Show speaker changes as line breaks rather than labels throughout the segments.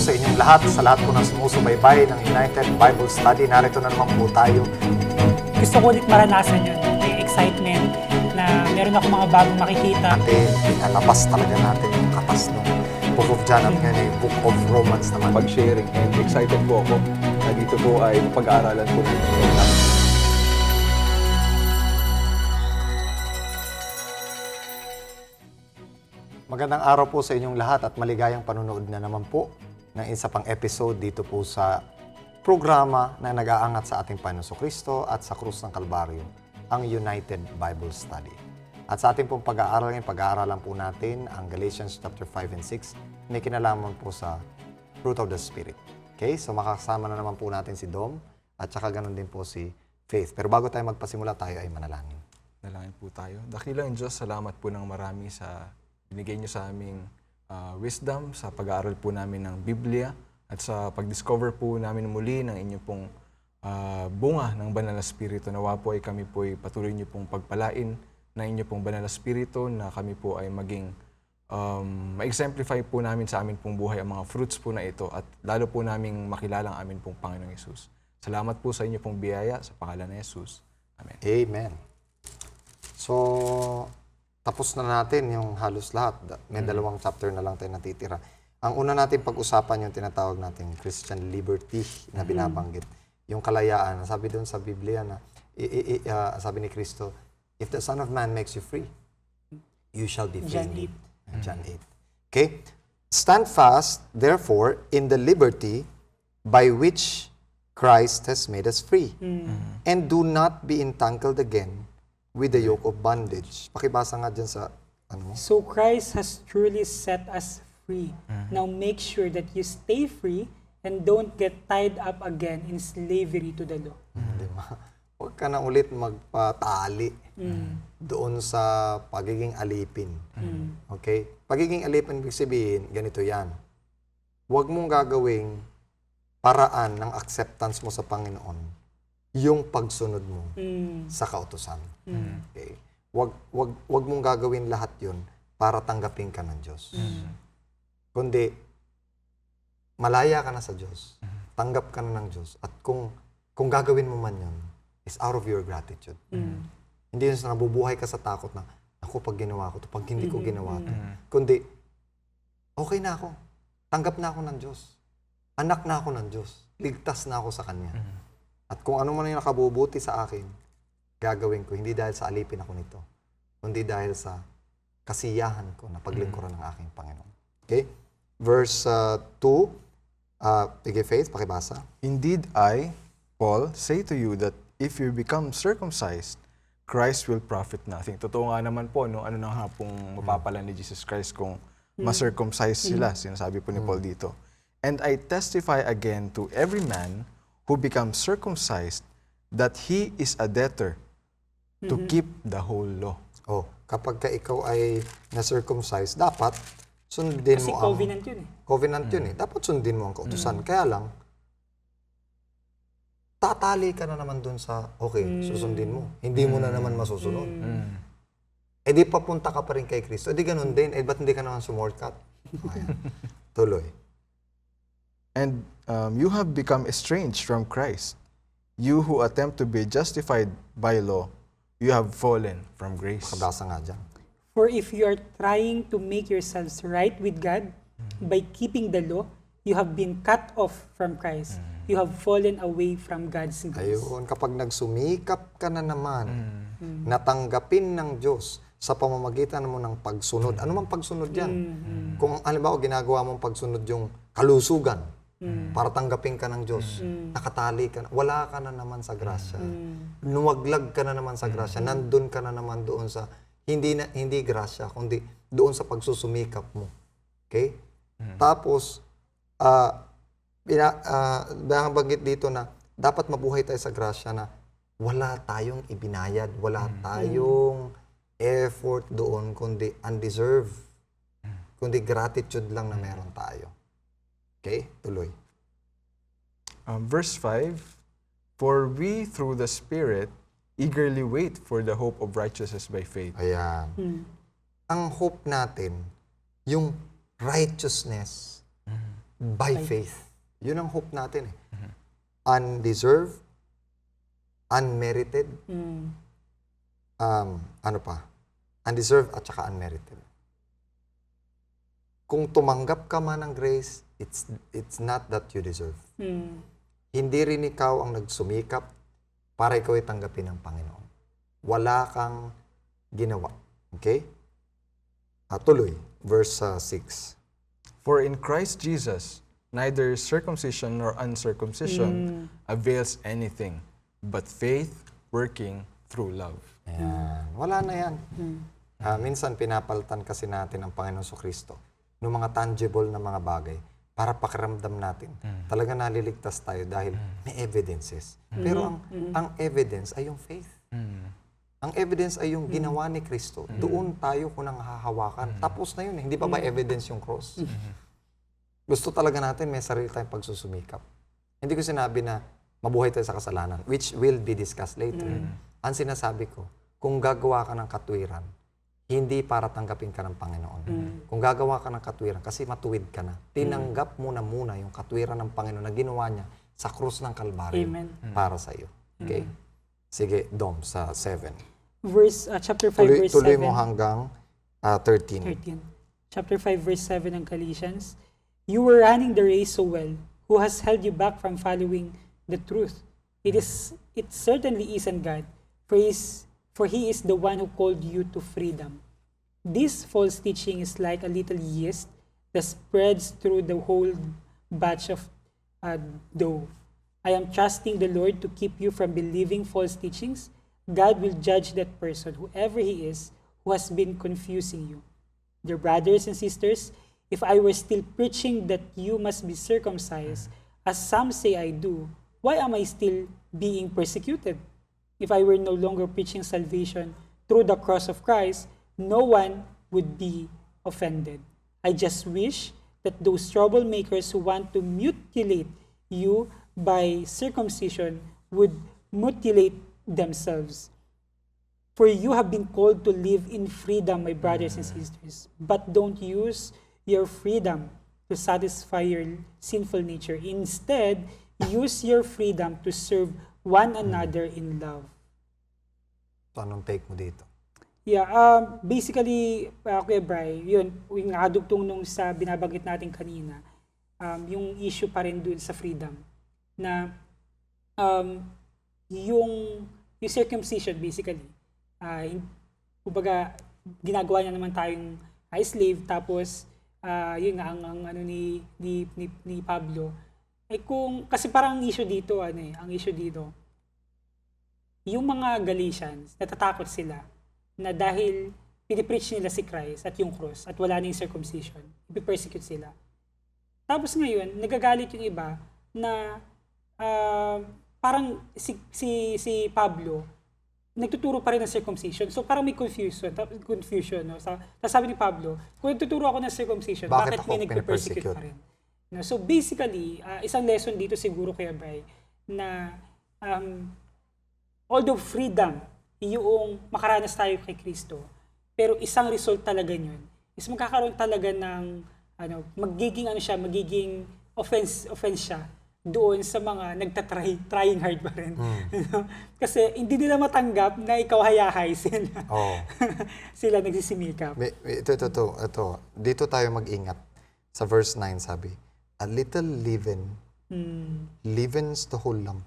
sa inyong lahat, sa lahat po ng sumusubaybay ng United Bible Study. Narito na naman po tayo.
Gusto ko ulit maranasan yun, yung excitement na meron ako mga bagong makikita.
Natin, pinalabas talaga natin yung katas ng Book of John at ngayon yung Book of Romans naman.
Pag-sharing, and excited po ako na dito po ay pag-aaralan po natin.
Magandang araw po sa inyong lahat at maligayang panunood na naman po ng isa pang episode dito po sa programa na nag-aangat sa ating Panginoon Kristo at sa Krus ng Kalbaryo, ang United Bible Study. At sa ating pong pag-aaralan po natin ang Galatians chapter 5 and 6, may kinalaman po sa fruit of the Spirit. Okay? So makakasama na naman po natin si Dom at saka ganun din po si Faith. Pero bago tayo magpasimula, tayo ay manalangin.
Nalangin po tayo. Dakilang Diyos, salamat po ng marami sa binigay niyo sa aming wisdom sa pag-aaral po namin ng Biblia at sa pag-discover po namin muli ng inyong pong bunga ng Banal na Espiritu. Nawa po ay kami po ay patuloy niyo pong pagpalain ng inyong pong Banal na Espiritu na kami po ay maging ma-exemplify po namin sa amin pong buhay ang mga fruits po na ito at lalo po naming makilala ang amin pong Panginoong Yesus. Salamat po sa inyo pong biyaya sa pangalan ni Yesus. Amen.
Amen. So, tapos na natin yung halos lahat. May dalawang chapter na lang tayo natitira. Ang una natin pag-usapan yung tinatawag natin Christian liberty na binabanggit. Yung kalayaan. Sabi doon sa Biblia na, sabi ni Kristo, if the Son of Man makes you free, you shall be free.
John 8.
John 8. Okay? Stand fast, therefore, in the liberty by which Christ has made us free. And do not be entangled again with the yoke of bondage. Pakibasa nga dyan sa, ano?
So Christ has truly set us free. Now make sure that you stay free and don't get tied up again in slavery to the law.
Di ba? Huwag ka na ulit magpatali doon sa pagiging alipin. Okay? Pagiging alipin, ibig sabihin, ganito yan. Huwag mong gagawing paraan ng acceptance mo sa Panginoon yung pagsunod mo sa kautusan. Okay? Wag mong gagawin lahat yun para tanggapin ka ng Diyos. Kundi, malaya ka na sa Diyos. Tanggap ka na ng Diyos. At kung gagawin mo man yun, is out of your gratitude. Hindi yun sa nabubuhay ka sa takot na, ako pag ginawa ko to, pag hindi ko ginawa to. Kundi, okay na ako. Tanggap na ako ng Diyos. Anak na ako ng Diyos. Ligtas na ako sa Kanya. At kung ano man yung nakabubuti sa akin, gagawin ko, hindi dahil sa alipin ako nito, kundi dahil sa kasiyahan ko na paglingkuran ng aking Panginoon. Okay? Verse 2, Piggy Faith, pakibasa.
Indeed, I, Paul, say to you that if you become circumcised, Christ will profit nothing. Totoo nga naman po, no? Ano na nga pong mapapala ni Jesus Christ kung ma-circumcise sila, sinasabi po ni Paul dito. And I testify again to every man who becomes circumcised that he is a debtor to keep the whole law.
Oh, kapag ka ikaw ay na-circumcise, dapat sundin
Kasi
mo ang...
covenant yun eh.
Covenant yun eh. Dapat sundin mo ang kautusan. Kaya lang, tatali ka na naman dun sa, okay, susundin mo. Hindi mo na naman masusunod. Eh di papunta ka pa rin kay Kristo. Eh di ganun din. Eh ba't hindi ka naman sumortcut? Ayan. Tuloy.
And you have become estranged from Christ. You who attempt to be justified by law, you have fallen from grace.
Kabasa nga dyan.
For if you are trying to make yourselves right with God by keeping the law, you have been cut off from Christ. You have fallen away from God's grace.
Ayun, kapag nagsumikap ka na naman, natanggapin ng Diyos sa pamamagitan mo ng pagsunod. Ano mang pagsunod yan? Kung halimbawa ginagawa mong pagsunod yung kalusugan, para tanggapin ka ng Diyos, nakatali ka na, wala ka na naman sa grasya. Nuwaglag ka na naman sa grasya, nandun ka na naman doon sa, hindi grasya, kundi doon sa pagsusumikap mo. Okay? Tapos, banggit dito na dapat mabuhay tayo sa grasya na wala tayong ibinayad, wala tayong effort doon, kundi undeserved, kundi gratitude lang na meron tayo. Okay? Tuloy.
Verse 5, for we through the Spirit eagerly wait for the hope of righteousness by faith.
Ayan. Ang hope natin, yung righteousness by faith. Yun ang hope natin eh. Undeserved, unmerited, ano pa? Undeserved at saka unmerited. Kung tumanggap ka man ng grace, it's not that you deserve. Hindi rin ikaw ang nagsumikap para ikaw ay tanggapin ng Panginoon. Wala kang ginawa. Okay? Tuloy, verse 6.
For in Christ Jesus, neither circumcision nor uncircumcision avails anything, but faith working through love.
Ayan. Wala na yan. Minsan pinapalitan kasi natin ang Panginoon Kristo ng mga tangible na mga bagay para pakiramdam natin. Talaga naliligtas tayo dahil may evidences. Pero ang evidence ay yung faith. Ang evidence ay yung ginawa ni Kristo. Doon tayo kunang hahawakan. Tapos na yun eh. Hindi pa ba evidence yung cross? Gusto talaga natin may sarili tayong pagsusumikap. Hindi ko sinabi na mabuhay tayo sa kasalanan, which will be discussed later. Ang sinasabi ko, kung gagawa ka ng katwiran, hindi para tanggapin ka ng Panginoon. Kung gagawa ka ng katwiran, kasi matuwid ka na, tinanggap mo na muna yung katwiran ng Panginoon na ginawa niya sa krus ng Kalbaryo para sa iyo. Okay? Sige, Dom, sa 7.
Chapter 5, verse 7.
Tuloy mo hanggang 13.
13. Chapter 5, verse 7 ng Galatians. You were running the race so well. Who has held you back from following the truth? It certainly isn't God, for He is the one who called you to freedom. This false teaching is like a little yeast that spreads through the whole batch of dough. I am trusting the Lord to keep you from believing false teachings. God will judge that person, whoever he is, who has been confusing you. Dear brothers and sisters, if I were still preaching that you must be circumcised, as some say I do, why am I still being persecuted? If I were no longer preaching salvation through the cross of Christ, no one would be offended. I just wish that those troublemakers who want to mutilate you by circumcision would mutilate themselves. For you have been called to live in freedom, my brothers and sisters. But don't use your freedom to satisfy your sinful nature. Instead, use your freedom to serve one another in love.
So, anong take mo dito?
Yeah, basically, Kuya Bri, yun, yung nakadugtong nung sa binabanggit natin kanina, yung issue pa rin dun sa freedom. Na yung circumcision, basically, kumbaga, ginagawa niya naman tayong slave, tapos, yun nga, ang ano ni Pablo, kasi parang ang issue dito, ang issue dito, yung mga Galatians, natatakot sila na dahil pinipreach nila si Christ at yung cross at wala na yung circumcision, ipipersecute sila. Tapos ngayon, nagagalit yung iba na parang si Pablo, nagtuturo pa rin ng circumcision. So parang may confusion no? Tapos sabi ni Pablo, kung nagtuturo ako ng circumcision, bakit may nagpe-persecute pa rin? No? So basically, isang lesson dito siguro kay Abray, na although freedom, yung makaranas tayo kay Kristo, pero isang result talaga yun is magkakaroon talaga ng magiging offense siya doon sa mga trying hard pa rin. Kasi hindi nila matanggap na ikaw hayahay sila. Sila nagsisimikap.
Ito. Dito tayo mag-ingat. Sa verse 9 sabi, a little leaven leavens the whole lump.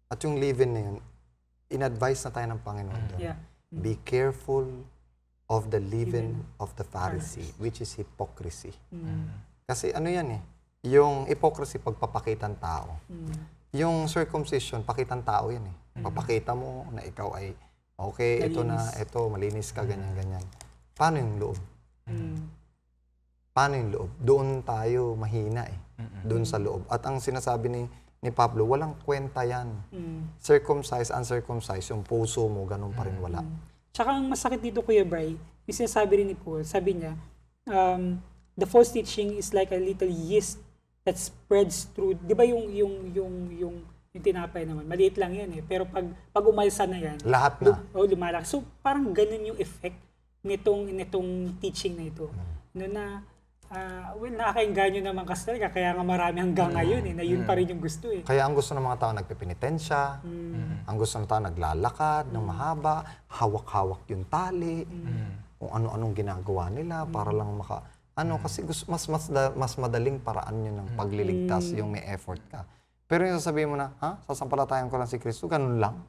At yung leaven na yun, in-advise na tayo ng Panginoon doon.
Yeah.
Be careful of the leaven of the Pharisee, which is hypocrisy. Kasi ano yan eh, yung hypocrisy, pagpapakitang tao. Yung circumcision, pakitang tao yan eh. Papakita mo na ikaw ay, okay, ito, malinis ka, ganyan-ganyan. Paano yung loob? Paano yung loob? Doon tayo mahina eh. Doon sa loob. At ang sinasabi ni Pablo, walang kwenta yan. Circumcised, uncircumcised, yung puso mo, ganun pa rin wala.
Tsaka ang masakit dito, Kuya Bray, yung sinasabi rin ni Paul, sabi niya, the false teaching is like a little yeast that spreads through, di ba yung tinapay naman, maliit lang yan eh, pero pag umalsa na yan,
lahat na.
Lumalaki. So parang ganun yung effect nitong teaching na ito. No, na nakakainganyo naman kasi talaga, kaya nga marami hanggang ngayon na yun pa rin yung gusto eh.
Kaya ang gusto ng mga tao nagpipinitensya, ang gusto ng tao naglalakad ng mahaba, hawak-hawak yung tali, kung ano-anong ginagawa nila para lang kasi mas madaling paraan yun ng pagliligtas, yung may effort ka. Pero yung sasabihin mo na, sasampalatayan ko lang si Kristo, ganun lang.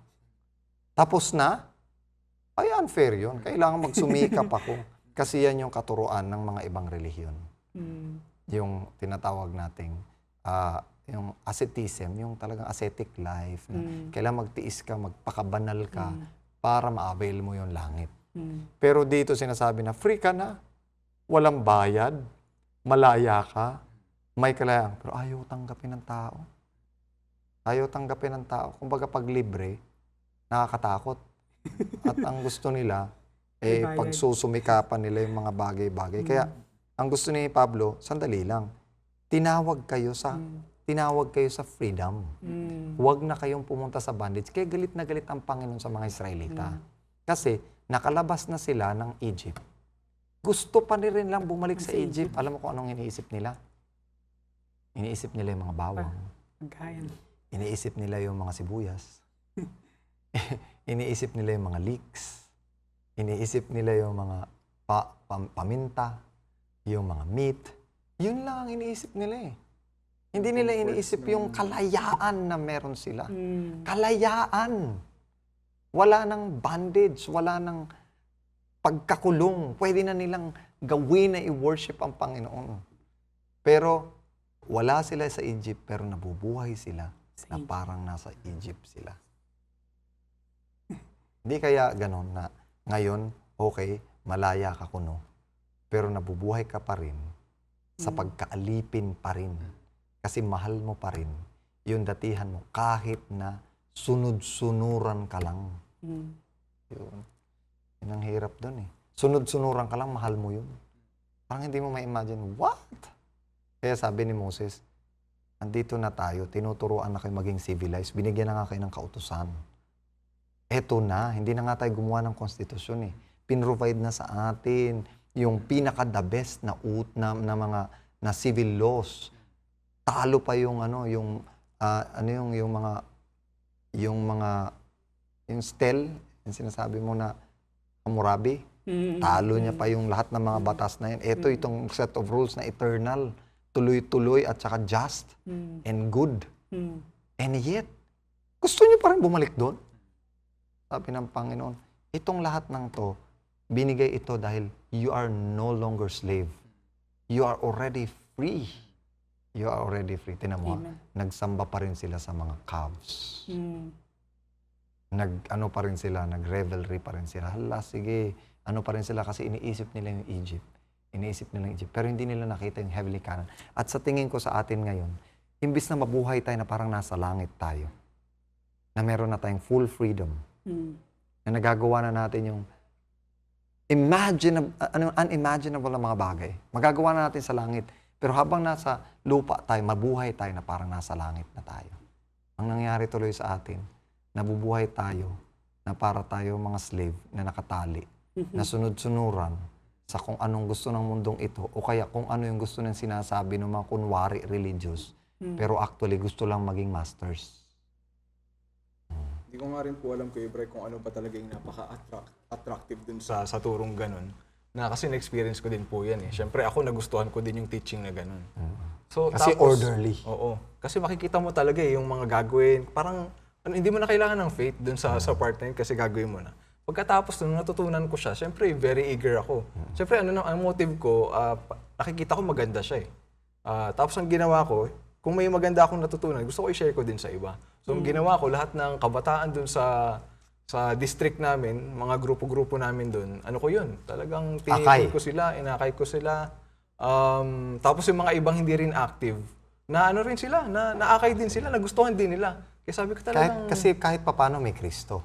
Tapos na, ay unfair yun. Kailangan magsumikap ako. Kasi yan yung katuruan ng mga ibang relihiyon. Yung tinatawag nating, yung asceticism, yung talagang ascetic life, na kailangan magtiis ka, magpakabanal ka, para ma-avail mo yung langit. Pero dito sinasabi na, free ka na, walang bayad, malaya ka, may kalayaan. Pero ayaw tanggapin ng tao. Ayaw tanggapin ng tao. Kumbaga pag libre, nakakatakot. At ang gusto nila, pagsusumikapan nila yung mga bagay-bagay. Kaya, ang gusto ni Pablo, sandali lang. Tinawag kayo sa freedom. Huwag na kayong pumunta sa bondage. Kaya galit na galit ang Panginoon sa mga Israelita. Kasi, nakalabas na sila ng Egypt. Gusto pa rin lang bumalik sa Egypt. Alam mo kung anong iniisip nila? Iniisip nila yung mga bawang. Iniisip nila yung mga sibuyas. Iniisip nila yung mga leeks. Iniisip nila yung mga paminta, yung mga meat. Yun lang ang iniisip nila eh. Hindi nila iniisip yung kalayaan na meron sila. Kalayaan. Wala nang bondage, wala nang pagkakulong. Pwede na nilang gawin na i-worship ang Panginoon. Pero wala sila sa Egypt, pero nabubuhay sila na parang nasa Egypt sila. Hindi kaya ganon na ngayon, okay, malaya ka kuno, pero nabubuhay ka pa rin sa pagkaalipin pa rin. Kasi mahal mo pa rin yung datihan mo kahit na sunod-sunuran ka lang. Yun. Yun ang hirap doon eh. Sunod-sunuran ka lang, mahal mo yun. Parang hindi mo ma-imagine, what? Kaya sabi ni Moses, andito na tayo, tinuturuan na kayo maging civilized, binigyan na nga kayo ng kautusan. Eto na, hindi na nga tayo gumawa ng konstitusyon eh. Pinrovide na sa atin yung pinaka-the best na mga civil laws. Talo pa yung yung STEL, yung sinasabi mo na Hammurabi. Talo niya pa yung lahat ng mga batas na yan. Ito itong set of rules na eternal, tuloy-tuloy at saka just and good. And yet, gusto niyo pa rin bumalik doon? Sabi ng Panginoon, itong lahat ng to, binigay ito dahil you are no longer slave. You are already free. You are already free. Tinan mo, nagsamba pa rin sila sa mga calves. Pa rin sila, nag-revelry pa rin sila. Hala, sige, pa rin sila kasi iniisip nila yung Egypt. Iniisip nila yung Egypt. Pero hindi nila nakita yung heavenly Canaan. At sa tingin ko sa atin ngayon, imbis na mabuhay tayo na parang nasa langit tayo, na meron na tayong full freedom, na nagagawa na natin yung unimaginable na mga bagay. Magagawa na natin sa langit. Pero habang nasa lupa tayo, mabuhay tayo na parang nasa langit na tayo. Ang nangyari tuloy sa atin, nabubuhay tayo na para tayo mga slave na nakatali, na sunod-sunuran sa kung anong gusto ng mundong ito o kaya kung ano yung gusto ng sinasabi ng mga kunwari religious, pero actually gusto lang maging masters.
Hindi ko nga rin po alam Kuya Bray kung ano ba talaga yung napaka-attractive dun sa turong ganun. Na kasi na-experience ko din po yan eh. Siyempre ako nagustuhan ko din yung teaching na ganun. So,
kasi tapos, orderly.
Oo. Kasi makikita mo talaga yung mga gagawin. Parang hindi mo na kailangan ng faith dun sa part na yun kasi gagawin mo na. Pagkatapos nung natutunan ko siya, siyempre very eager ako. Siyempre ang motive ko, nakikita ko maganda siya eh. Tapos ang ginawa ko, kung may maganda akong natutunan, gusto ko i-share ko din sa iba. So, ang ginawa ko, lahat ng kabataan dun sa district namin, mga grupo-grupo namin dun, ko yun? Talagang tinipon ko sila, inakay ko sila. Tapos yung mga ibang hindi rin active, na rin sila, naakay din sila, nagustuhan din nila. Kaya sabi ko talagang...
Kasi kahit papano may Kristo.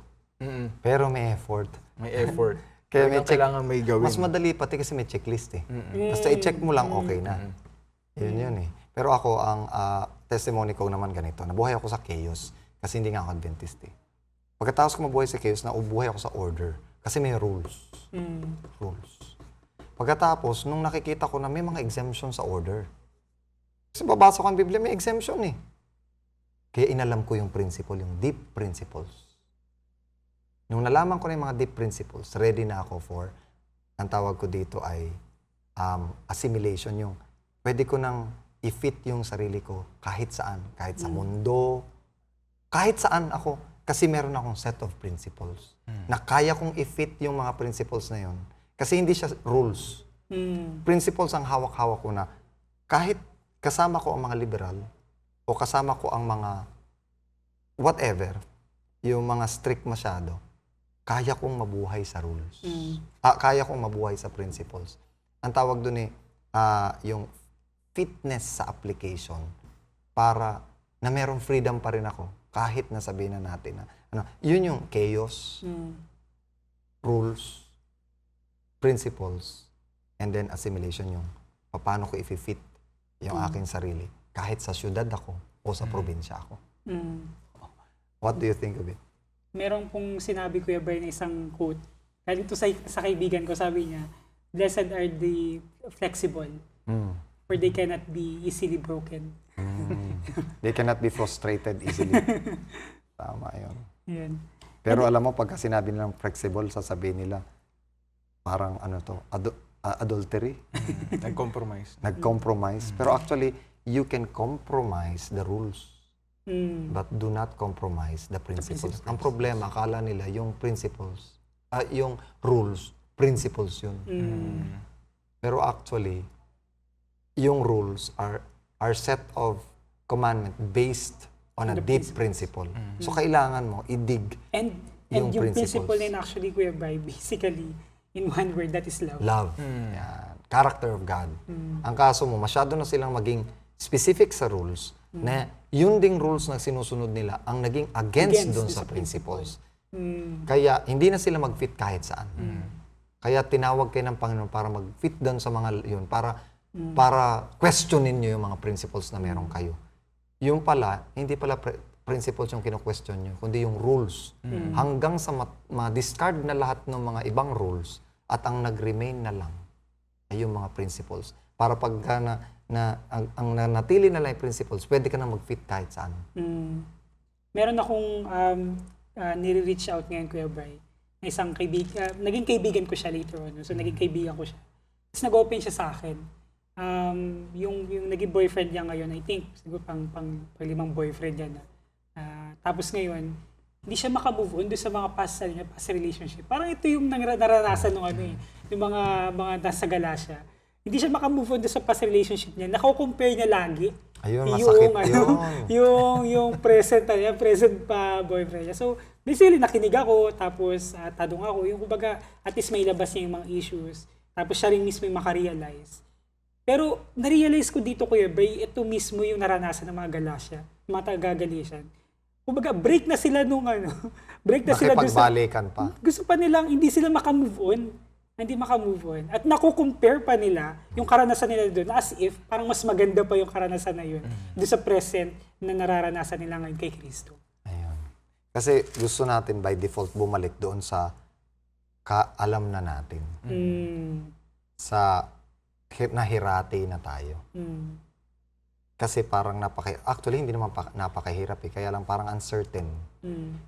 Pero may effort.
May effort.
Kaya
kailangan may gawin.
Mas madali pati kasi may checklist eh. Basta i-check mo lang, okay na. Yun eh. Pero ako, ang testimony ko naman ganito. Nabuhay ako sa chaos kasi hindi nga ako Adventist eh. Pagkatapos ko mabuhay sa chaos, naubuhay ako sa order. Kasi may rules. Rules. Pagkatapos, nung nakikita ko na may mga exemption sa order. Kasi babasa ko ang Biblia, may exemption eh. Kaya inalam ko yung principle, yung deep principles. Nung nalaman ko na yung mga deep principles, ready na ako for, ang tawag ko dito ay assimilation, yung pwede ko nang i-fit yung sarili ko kahit saan, kahit sa mundo, kahit saan ako. Kasi meron akong set of principles na kaya kong i-fit yung mga principles na yun. Kasi hindi siya rules. Principles ang hawak-hawak ko na kahit kasama ko ang mga liberal o kasama ko ang mga whatever, yung mga strict masyado, kaya kong mabuhay sa rules. Kaya kong mabuhay sa principles. Ang tawag doon yung fitness sa application para na merong freedom pa rin ako kahit na sabihin na natin na yun yung chaos, rules, principles, and then assimilation yung paano ko i-fit yung aking sarili kahit sa syudad ako o sa probinsya ako. What do you think of it?
Meron pong sinabi Kuya Brian na isang quote. Galing ito sa kaibigan ko, sabi niya, "Blessed are the flexible, for they cannot be easily broken."
They cannot be frustrated easily. Tama yun.
Yan.
Pero alam mo, pagka sinabi nilang flexible, sasabihin nila, parang adultery,
Nag-compromise.
nag-compromise. Pero actually, you can compromise the rules, but do not compromise the principles. Ang problema, akala nila, yung principles, yung rules, principles yun. Pero actually, yung rules are set of commandment based on a deep principle. So, kailangan mo i-dig
And yung principle na yun actually, Kuya Brian, basically, in one word, that is love.
love. Yan. Character of God. Ang kaso mo, masyado na silang maging specific sa rules na yun ding rules na sinusunod nila ang naging against dun sa principles. Kaya hindi na sila mag-fit kahit saan. Kaya tinawag kayo ng Panginoon para mag-fit dun sa mga yun, para questionin nyo yung mga principles na meron kayo. Yung pala, hindi pala principles yung kino-question nyo, kundi yung rules. Hanggang sa ma-discard na lahat ng mga ibang rules at ang nag-remain na lang ay yung mga principles. Para pagka ang nanatili na lang yung principles, pwede ka na mag-fit kahit saan.
Meron akong nire-reach out ngayon, Kuya Brian, na isang kaibigan, naging kaibigan ko siya later on. So, naging kaibigan ko siya. Tapos nag-open siya sa akin. Yung naging boyfriend niya ngayon, I think, siguro pang 5 boyfriend niya na. Tapos ngayon, hindi siya makamove on doon sa mga past relationship. Parang ito yung naranasan ng yung mga nasa Galacia. Hindi siya makamove on doon sa past relationship niya. Nako-compare niya lagi.
Ayun, masakit yun.
yung present pa boyfriend niya. So, basically, nakinig ako, tapos tanong ako, yung kumbaga, at least may labas niya yung mga issues. Tapos siya rin mismo yung makarealize. Pero, narealize ko dito, Kuya Bray, ito mismo yung naranasan ng mga Galacia, mga taga-Galatian. Kumbaga, break na sila nung break na sila doon sa...
Nakipagbalikan pa.
Gusto pa nilang, hindi sila makamove on. Hindi makamove on. At nakukompare pa nila yung karanasan nila doon as if parang mas maganda pa yung karanasan na yun doon sa present na nararanasan nila ngayon kay Kristo.
Ayun. Kasi gusto natin by default bumalik doon sa kaalam na natin. Sa nahirati na tayo. Kasi parang actually hindi naman napakahirap eh. Kaya lang parang uncertain.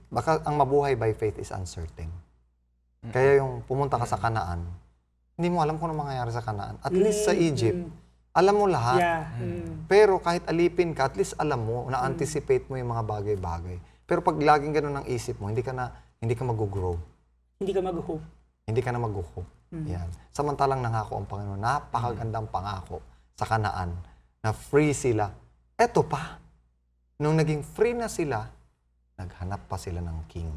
Baka ang mabuhay by faith is uncertain. Kaya yung pumunta ka sa Kanaan, hindi mo alam kung ano mangyayari sa Kanaan. At least sa Egypt, alam mo lahat.
Yeah.
Pero kahit alipin ka, at least alam mo, na-anticipate mo yung mga bagay-bagay. Pero pag laging ganun ang isip mo, hindi ka mag-grow.
Hindi ka mag-hope.
Hindi ka na mag-hope. Yan. Samantalang nangako ang Panginoon, napakagandang pangako sa Kanaan na free sila. Eto pa, nung naging free na sila, naghanap pa sila ng king.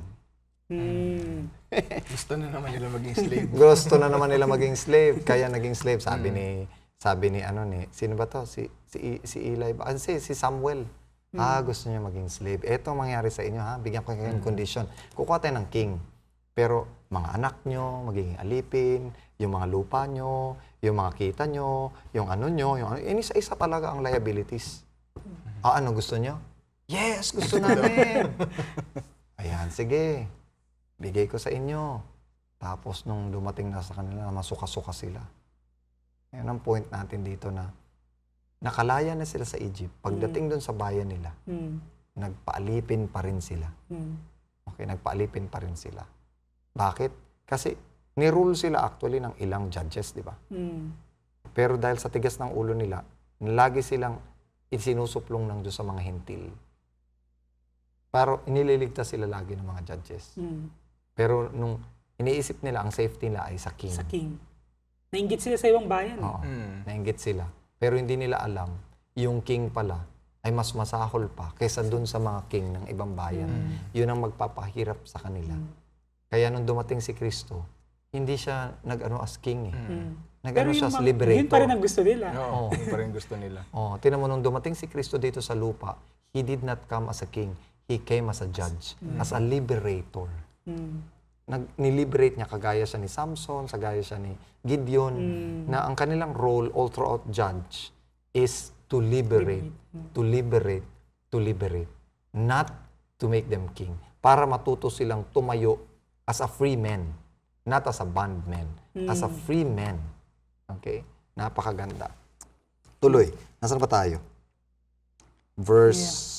Gusto na naman nila maging slave.
Gusto na naman nila maging slave, kaya naging slave. Sabi ni sino ba to? Si Eli ba? Si Samuel. Gusto niya maging slave. Eto ang mangyari sa inyo, ha? Bigyan ko kayo ng condition. Kukuha tayo ng king. Pero mga anak nyo, magiging alipin, yung mga lupa nyo, yung mga kita nyo, yung ano nyo, isa-isa talaga ang liabilities. Ano gusto nyo? Yes, gusto namin. Ayan, sige. Bigay ko sa inyo. Tapos nung dumating na sa kanila, masuka-suka sila. Yan ang point natin dito na nakalaya na sila sa Egypt. Pagdating doon sa bayan nila, nagpaalipin pa rin sila. Okay, nagpaalipin pa rin sila. Bakit? Kasi ni-rule sila actually ng ilang judges, di ba? Pero dahil sa tigas ng ulo nila, lagi silang isinusuplong ng Diyos sa mga hintil. Pero iniligtas sila lagi ng mga judges. Pero nung iniisip nila, ang safety nila ay sa king.
Sa king. Nainggit sila sa ibang bayan.
Oo, nainggit sila. Pero hindi nila alam, yung king pala ay mas masahol pa kaysa dun sa mga king ng ibang bayan. Yun ang magpapahirap sa kanila. Kaya nung dumating si Kristo, hindi siya nag-ano as king eh. Nag-ano siya as liberator.
Yun pa rin ang gusto nila.
Oo, yun pa rin gusto nila.
Tinan mo, nung dumating si Kristo dito sa lupa, He did not come as a king. He came as a judge, as a liberator. Niliberate niya, kagaya siya ni Samson, kagaya siya ni Gideon, na ang kanilang role all throughout judge is to liberate, to liberate, to liberate. Not to make them king. Para matuto silang tumayo as a free man, not as a bondman, as a free man. Okay? Napakaganda. Tuloy. Nasaan pa tayo? Verse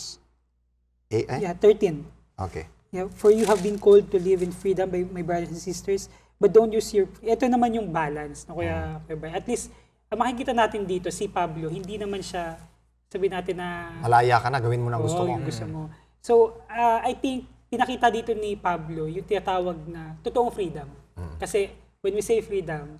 8?
Yeah, 13.
Okay.
Yeah, for you have been called to live in freedom by my brothers and sisters, but don't use your... Ito naman yung balance. No, Kuya Brian. At least, makikita natin dito, si Pablo, hindi naman siya, sabihin natin na...
Malaya ka na, gawin mo na gusto mo.
yung gusto mo. So, I think, pinakita dito ni Pablo, yung tinatawag na totoong freedom. Kasi, when we say freedom...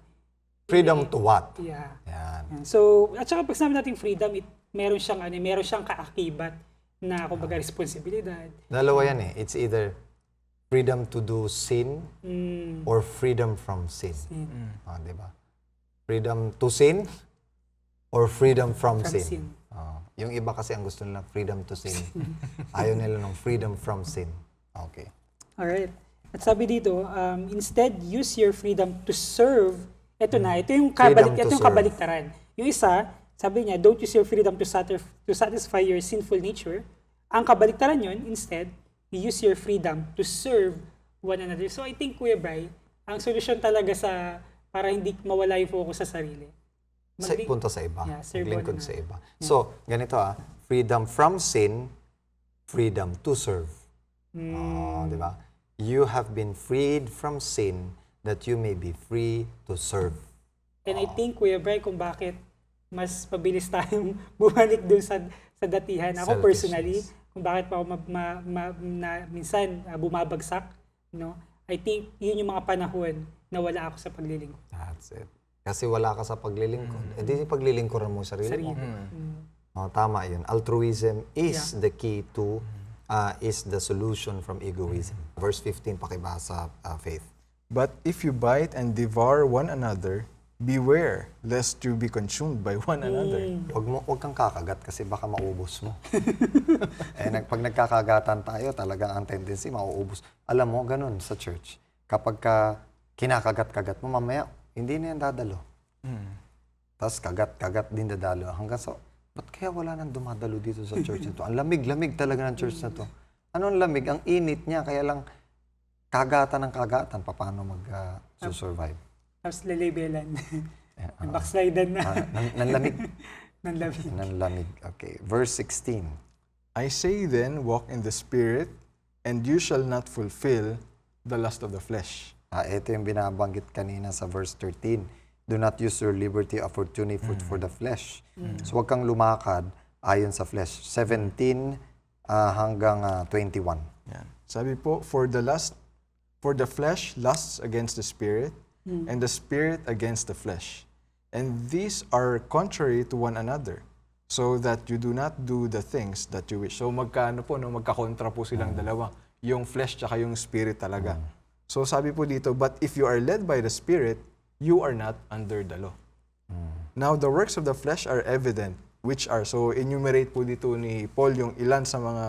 Freedom to what?
Yeah.
Yan.
So, at saka pag sinabi natin freedom, meron siyang kaakibat na kumbaga responsibilidad.
Dalawa yan eh. It's either freedom to do sin or freedom from sin. Diba? Freedom to sin or freedom from sin. Yung iba kasi ang gusto nila freedom to sin. Ayaw nila ng freedom from sin. Okay.
Alright. At sabi dito, instead, use your freedom to serve. Ito yung kabaliktaran. Yung isa, sabi niya, don't use your freedom to satisfy your sinful nature. Ang kabaliktaran yun, instead, you use your freedom to serve one another. So I think, Kuya Bri, ang solusyon talaga para hindi mawala yung focus sa sarili.
Punta sa iba.
Yeah, serve
Maglingkod
one
sa iba.
Yeah.
So, ganito freedom from sin, freedom to serve. Di ba? You have been freed from sin that you may be free to serve.
And I think, Kuya Bri, kung bakit mas mabilis tayong bumalik dun sa datihan. Ako personally, kung bakit pa ako minsan bumabagsak, no? I think yun yung mga panahon na wala ako sa paglilingkod.
That's it. Kasi wala ka sa paglilingkod. Di paglilingkuran mo sarili mo. Tama yun. Altruism is the key to, is the solution from egoism. Verse 15, pakibasa, Faith.
But if you bite and devour one another, beware lest you be consumed by one another.
Huwag kang kakagat kasi baka maubos mo. Pag nagkakagatan tayo, talagang ang tendency mauubos. Alam mo, ganun sa church. Kapag kinakagat-kagat mo, mamaya, hindi na yan dadalo. Tapos kagat-kagat din dadalo. Hanggang sa, ba't kaya wala nang dumadalo dito sa church na to? Ang lamig-lamig talaga ng church na to. Ano ang lamig? Ang init niya, kaya lang kagatan ng kagatan, paano mag-survive.
Tapos lalabelan. Backslidean na.
Nanlamig.
Nanlamig.
Nanlamig. Okay. Verse 16.
I say then, walk in the Spirit, and you shall not fulfill the lust of the flesh.
Ito yung binabanggit kanina sa verse 13. Do not use your liberty opportunity for the flesh. So huwag kang lumakad ayon sa flesh. 17 hanggang 21.
Yan. Sabi po, for the flesh lusts against the Spirit, and the Spirit against the flesh. And these are contrary to one another, so that you do not do the things that you wish. So magkakontra po silang dalawa. Yung flesh tsaka yung spirit talaga. So sabi po dito, but if you are led by the Spirit, you are not under the law. Now the works of the flesh are evident, which are, so enumerate po dito ni Paul yung ilan sa mga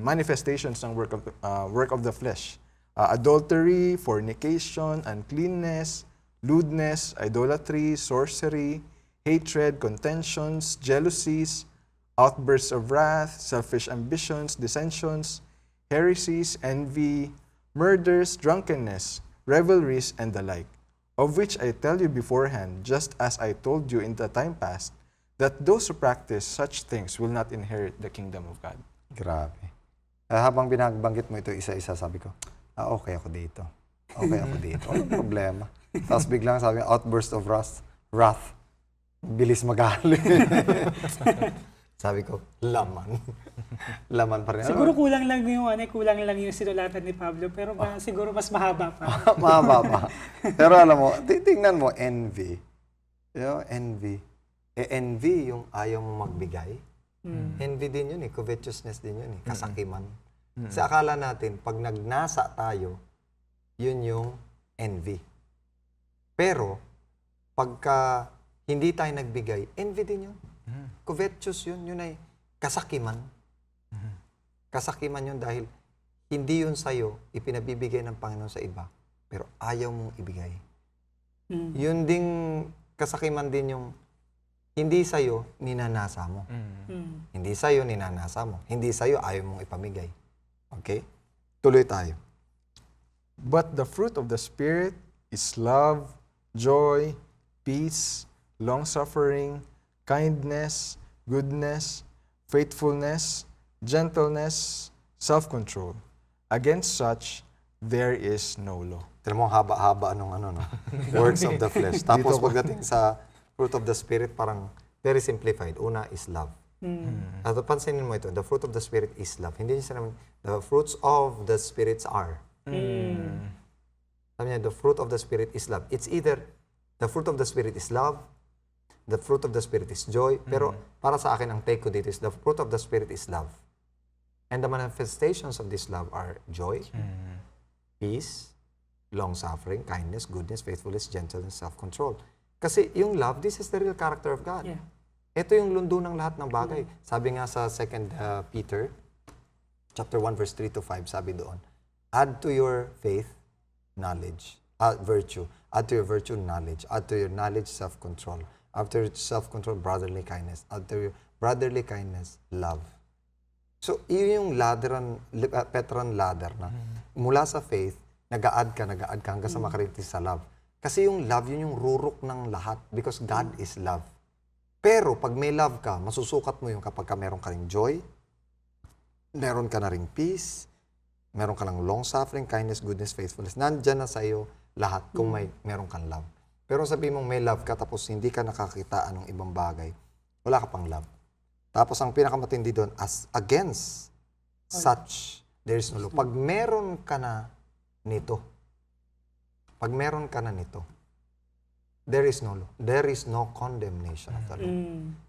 manifestations ng work of the flesh. Adultery, fornication, uncleanness, lewdness, idolatry, sorcery, hatred, contentions, jealousies, outbursts of wrath, selfish ambitions, dissensions, heresies, envy, murders, drunkenness, revelries, and the like. of which I tell you beforehand, just as I told you in the time past, that those who practice such things will not inherit the kingdom of God.
Grabe. Habang binabanggit mo ito isa-isa, sabi ko, okay ako dito. Okay ako dito. Walang problema. Tapos biglang sabi, outburst of wrath. Bilis magalit. Sabi ko, laman. Laman pa rin.
Siguro kulang lang yung sinulatan ni Pablo, pero siguro mas mahaba pa.
Mahaba pa. Pero alam mo, tingnan mo, envy. Envy. Envy yung ayaw mo magbigay. Envy din yun covetousness din yun kasakiman. Kasi akala natin, pag nagnasa tayo, yun yung envy. Pero, pagka hindi tayo nagbigay, envy din yun. Covetous yun ay kasakiman. Kasakiman yun dahil hindi yun sa'yo, ipinabibigay ng Panginoon sa iba, pero ayaw mong ibigay. Yun ding kasakiman din yung hindi sa'yo, ninanasa mo. Hindi sa'yo, ninanasa mo. Hindi sa'yo, ayaw mong ipamigay. Okay? Tuloy tayo.
But the fruit of the Spirit is love, joy, peace, long-suffering, kindness, goodness, faithfulness, gentleness, self-control. Against such, there is no law.
Tignan mo, haba-haba no? Works of the flesh. Tapos pagdating sa fruit of the Spirit, parang very simplified. Una is love. At pansinin mo ito, the fruit of the Spirit is love. Hindi niya sinabi, the fruits of the Spirits are. Sabi niya, the fruit of the Spirit is love. It's either the fruit of the Spirit is love, the fruit of the Spirit is joy, pero para sa akin, ang take ko dito is the fruit of the Spirit is love. And the manifestations of this love are joy, peace, long-suffering, kindness, goodness, faithfulness, gentleness, self-control. Kasi yung love, this is the real character of God.
Yeah.
Ito yung lundo ng lahat ng bagay. Sabi nga sa 2 Peter, chapter 1, verse 3 to 5, sabi doon, add to your faith, knowledge, virtue. Add to your virtue, knowledge. Add to your knowledge, self-control. After self-control, brotherly kindness. After brotherly kindness, love. So, yun yung Petron ladder na mula sa faith, nag-a-add ka hanggang sa makarating sa love. Kasi yung love, yun yung rurok ng lahat because God is love. Pero pag may love ka, masusukat mo yung kapag ka meron ka ring joy, meron ka na ring peace, meron ka ng long-suffering, kindness, goodness, faithfulness. Nandyan na sa iyo lahat kung meron kang love. Pero sabi mong may love ka tapos hindi ka nakakitaan ng ibang bagay, wala ka pang love. Tapos ang pinakamatindi doon, as against such, there is no law. Pag meron ka na nito, there is no law. There is no condemnation of the law.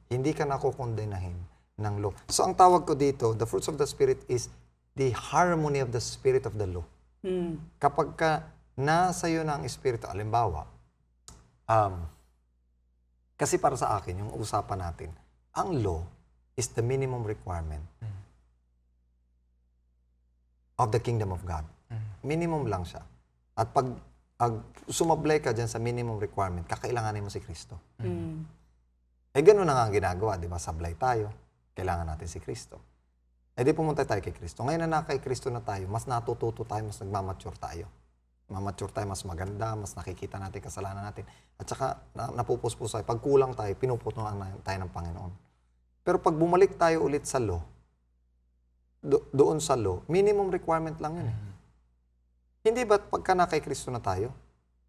Hindi ka nakukondenahin ng law. So ang tawag ko dito, the fruits of the Spirit is the harmony of the Spirit of the law. Kapag ka nasa iyo na ang Espiritu, alimbawa, kasi para sa akin, yung usapan natin, ang law is the minimum requirement of the kingdom of God. Minimum lang siya. At pag sumablay ka dyan sa minimum requirement, kakailanganin mo si Kristo. Ganun na nga ang ginagawa, di ba? Sablay tayo, kailangan natin si Kristo. Di pumunta tayo kay Kristo. Ngayon na kay Kristo na tayo, mas natututo tayo, mas nagmamature tayo. Mamature tayo, mas maganda, mas nakikita natin kasalanan natin. At saka, napupuspos tayo. Pag kulang tayo, pinuputuan tayo ng Panginoon. Pero pag bumalik tayo ulit sa law, doon sa law, minimum requirement lang yun. Hindi ba't pagka na kay Kristo na tayo,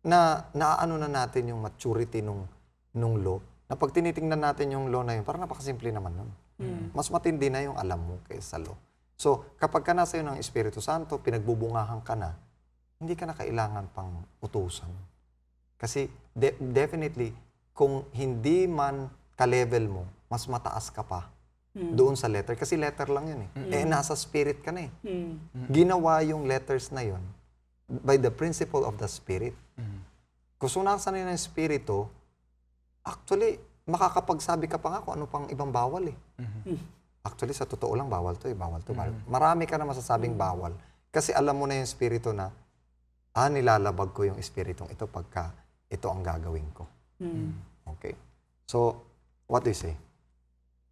naaano na natin yung maturity nung law, na pag tinitingnan natin yung law na yun, parang napakasimple naman nun. Mas matindi na yung alam mo kaysa law. So, kapag ka nasa yun ng Espiritu Santo, pinagbubungahan ka na, hindi ka na kailangan pang utusan. Kasi definitely, kung hindi man ka-level mo, mas mataas ka pa doon sa letter. Kasi letter lang yun nasa spirit ka na Ginawa yung letters na yun by the principle of the Spirit. Kung sunasan nila ng Espiritu, actually, makakapagsabi ka pa nga kung ano pang ibang bawal Actually, sa totoo lang, bawal to bawal to. Marami ka na masasabing bawal. Kasi alam mo na yung Espiritu na, nilalabag ko yung Espiritong ito pagka ito ang gagawin ko. Okay. So, what do you say?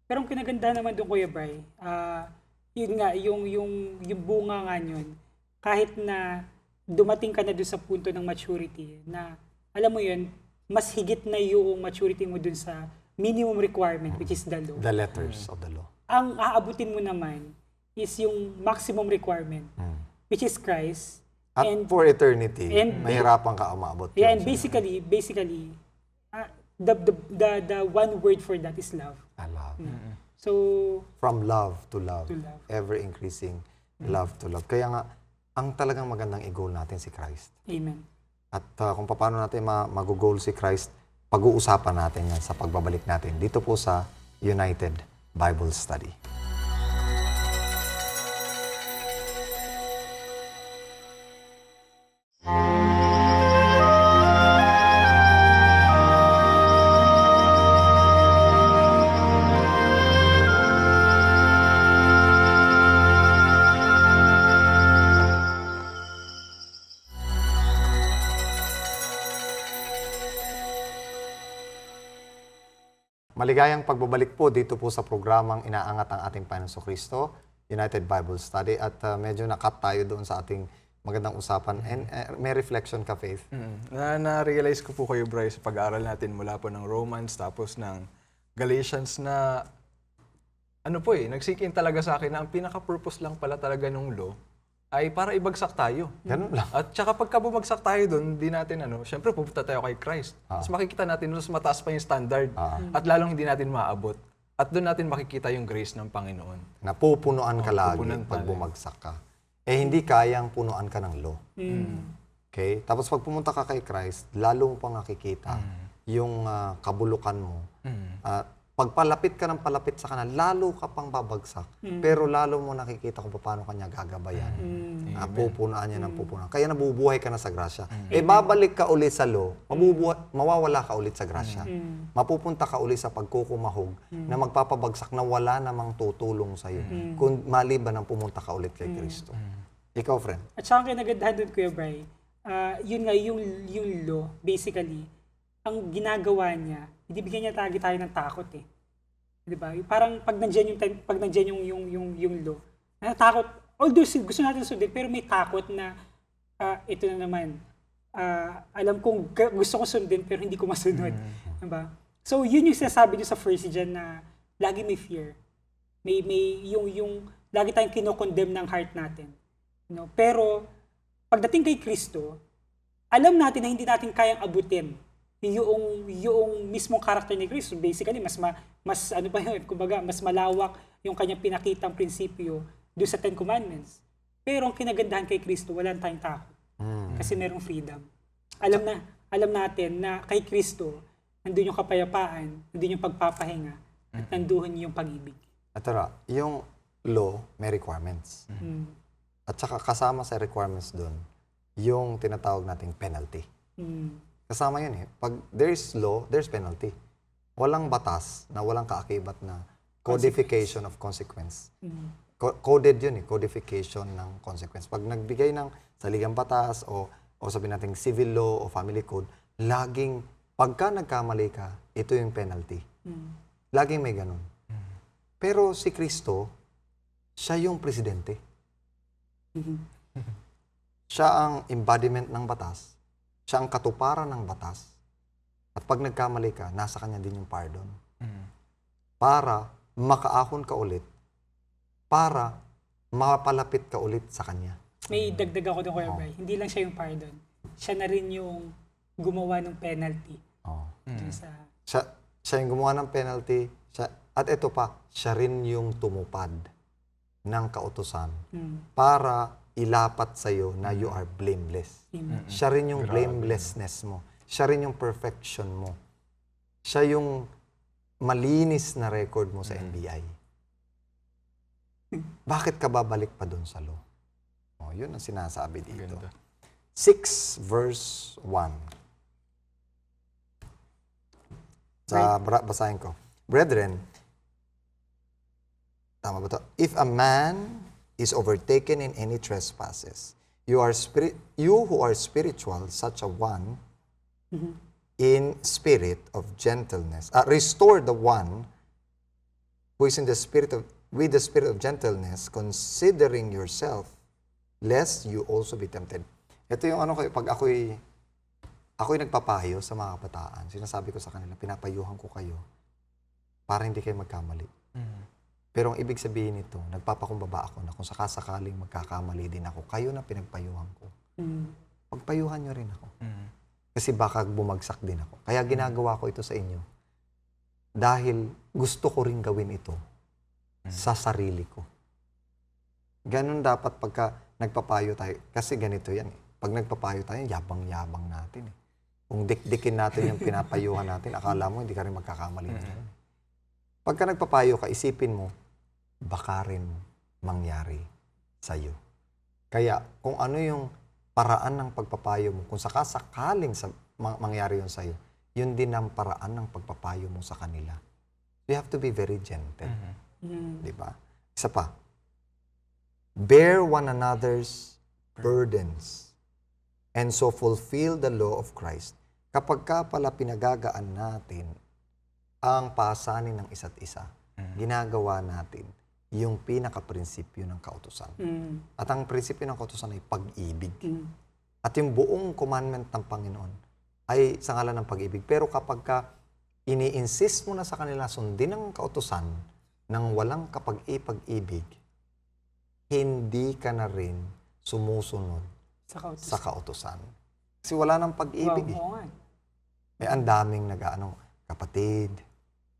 Pero ang kinaganda naman doon, Kuya Bri, yun nga, yung bunga nga yun, kahit na dumating ka na doon sa punto ng maturity, na alam mo yun, mas higit na yung maturity mo dun sa minimum requirement, which is the law.
The letters of the law.
Ang aabutin mo naman is yung maximum requirement, which is Christ.
At
And
for eternity,
and-
mahirapan ka umabot.
yeah,
yun
and
sa-
basically, the one word for that is love.
I love.
So,
From love to love.
To love.
Ever increasing love to love. Kaya nga, ang talagang magandang i-goal natin si Christ.
amen.
At kung paano natin mag-goal si Christ, pag-uusapan natin yan sa pagbabalik natin dito po sa United Bible Study. Maligayang pagbabalik po dito po sa programang Inaangat ang ating Panginoong Kristo, United Bible Study. At medyo nakat tayo doon sa ating magandang usapan. And may reflection ka, Faith?
Na-realize ko po kayo, Bryce, sa pag-aaral natin mula po ng Romans tapos ng Galatians na nag-sink in talaga sa akin na ang pinaka-purpose lang pala talaga ng law ay para ibagsak tayo.
Ganun lang.
At saka pagka bumagsak tayo doon, di natin syempre pupunta tayo kay Christ. Mas makikita natin mas mataas pa yung standard at lalong hindi natin maabot. At doon natin makikita yung grace ng Panginoon.
Napupunuan ka lagi
pupunan
pag
tayo.
bumagsak ka. Hindi kayang punuan ka ng law. Okay? Tapos pag pumunta ka kay Christ, lalo mo pang nakikita yung kabulukan mo. Pagpalapit ka ng palapit sa Kanya, lalo ka pang babagsak. Pero lalo mo nakikita kung paano Kanya gagabayan. Pupunaan niya ng pupunaan. Kaya nabubuhay ka na sa grasya. Babalik ka ulit sa law, mawawala ka ulit sa grasya. Mapupunta ka ulit sa pagkukumahog na magpapabagsak na wala namang tutulong sa'yo. Kung maliban ang pumunta ka ulit kay Kristo. Ikaw, friend.
At saka ang kinagandahan doon, Kuya Bri, yun nga, yung law, basically, ang ginagawa niya, hindi bigyan niya tayo ng takot eh. 'Di ba? Parang pag nandiyan yung law, natatakot. Although gusto natin sundin, pero may takot na ito na naman. Alam kong gusto ko sundin pero hindi ko masunod. 'Di ba? So yun yung sinasabi niyo sa first dyan na lagi may fear. May yung lagi tayong kinokondemn ng heart natin. Pero pagdating kay Kristo, alam natin na hindi natin kayang abutin yung mismong karakter ni Kristo. Basically, mas kumbaga, mas malawak yung kanyang pinakitang prinsipyo doon sa Ten Commandments. Pero ang kinagandahan kay Kristo, wala tayong takot. Kasi merong freedom. Alam natin na kay Kristo, nandun yung kapayapaan, nandun yung pagpapahinga, at nandun yung pag-ibig.
At tara, yung law may requirements. At saka kasama sa requirements doon, yung tinatawag nating penalty. Kasama yun eh. Pag there's law, there's penalty. Walang batas na walang kaakibat na codification of consequence. Coded yun eh, codification ng consequence. Pag nagbigay ng saligang batas o sabihin natin civil law o family code, laging pagka nagkamali ka, ito yung penalty. Laging may ganun. Pero si Kristo, siya yung presidente. Siya ang embodiment ng batas. Siya ang katuparan ng batas. At pag nagkamali ka, nasa Kanya din yung pardon. Para makaahon ka ulit. Para mapalapit ka ulit sa Kanya.
May dagdag ako doon, Kuya Bri. Hindi lang siya yung pardon. Siya na rin yung gumawa ng penalty. Dun sa...
Siya yung gumawa ng penalty. At ito pa, siya rin yung tumupad ng kautusan para ilapat sa'yo na you are blameless. Siya rin yung blamelessness mo. Siya rin yung perfection mo. Siya yung malinis na record mo sa NBI. Bakit ka babalik pa doon sa law? Yun ang sinasabi dito.
Ganda.
6 verse 1. Basahin ko. Brethren, tama ba to? If a man is overtaken in any trespasses, you who are spiritual, such a one, in spirit of gentleness, restore the one who is in the spirit of, with the spirit of gentleness, considering yourself, lest you also be tempted. Ito yung pag ako'y ako'y nagpapayo sa mga kabataan. Sinasabi ko sa kanila, pinapayuhan ko kayo para hindi kayo magkamali. Pero ang ibig sabihin nito, nagpapakumbaba ako na kung sakasakaling magkakamali din ako, kayo na pinagpayuhan ko. Pagpayuhan nyo rin ako. Kasi baka bumagsak din ako. Kaya ginagawa ko ito sa inyo. Dahil gusto ko rin gawin ito sa sarili ko. Ganun dapat pagka nagpapayo tayo. Kasi ganito yan eh. Pag nagpapayo tayo, yabang-yabang natin eh. Kung dikdikin natin yung pinapayuhan natin, akala mo hindi ka rin magkakamali. Pagka nagpapayo ka, isipin mo, baka rin mangyari sa'yo. Kaya kung ano yung paraan ng pagpapayo mo, kung sakasakaling mangyari yun sa'yo, yun din ang paraan ng pagpapayo mo sa kanila. You have to be very gentle. Di ba? Isa pa. Bear one another's burdens and so fulfill the law of Christ. Kapag ka pala pinagagaan natin ang pasanin ng isa't isa, ginagawa natin yung pinaka-prinsipyo ng kautusan. At ang prinsipyo ng kautusan ay pag-ibig. At yung buong commandment ng Panginoon ay sa ngalan ng pag-ibig. Pero kapag ka ini-insist mo na sa kanila sundin ang kautusan ng walang kapag-ibig, hindi ka na rin sumusunod sa kautusan. Kasi wala nang pag-ibig eh. Ang daming kapatid,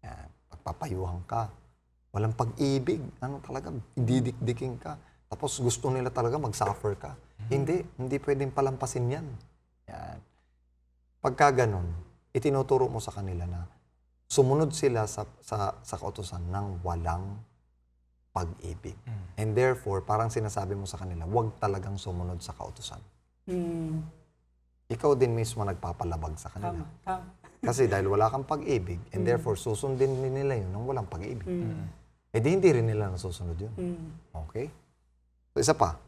yan, pagpapayuhan ka. Walang pag-ibig. Talaga, didikdikin ka. Tapos gusto nila talaga mag-suffer ka. Hindi pwedeng palampasin yan. Yan. Pagka ganun, itinuturo mo sa kanila na sumunod sila sa kautusan ng walang pag-ibig. And therefore, parang sinasabi mo sa kanila, huwag talagang sumunod sa kautusan. Ikaw din mismo nagpapalabag sa kanila. Kasi dahil wala kang pag-ibig, and therefore, susundin nila yun ng walang pag-ibig. Eh di hindi rin nila nasusunod yun. Okay? So, isa pa.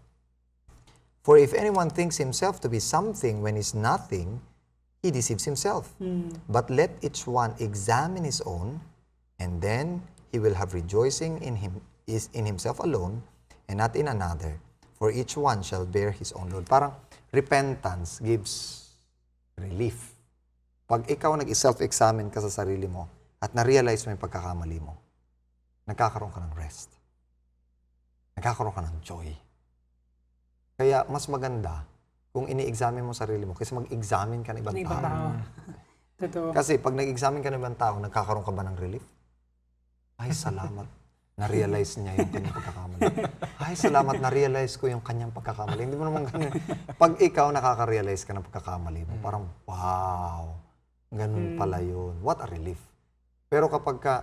For if anyone thinks himself to be something when he's nothing, he deceives himself. But let each one examine his own, and then he will have rejoicing in himself alone, and not in another. For each one shall bear his own load. Parang repentance gives relief. Pag ikaw nag-self-examine ka sa sarili mo at na-realize mo yung pagkakamali mo, nagkakaroon ka ng rest. Nagkakaroon ka ng joy. Kaya mas maganda kung ini-examine mo sarili mo kaysa mag-examine ka ng ibang tao.
Totoo.
Kasi pag nag-examine ka ng ibang tao, nagkakaroon ka ba ng relief? Ay, salamat. Na-realize niya yung kanyang pagkakamali. Ay, salamat. Na-realize ko yung kanyang pagkakamali. Hindi mo naman ganun. Pag ikaw nakaka-realize ka ng pagkakamali mo, parang, wow, ganun pala yun. What a relief. Pero kapag ka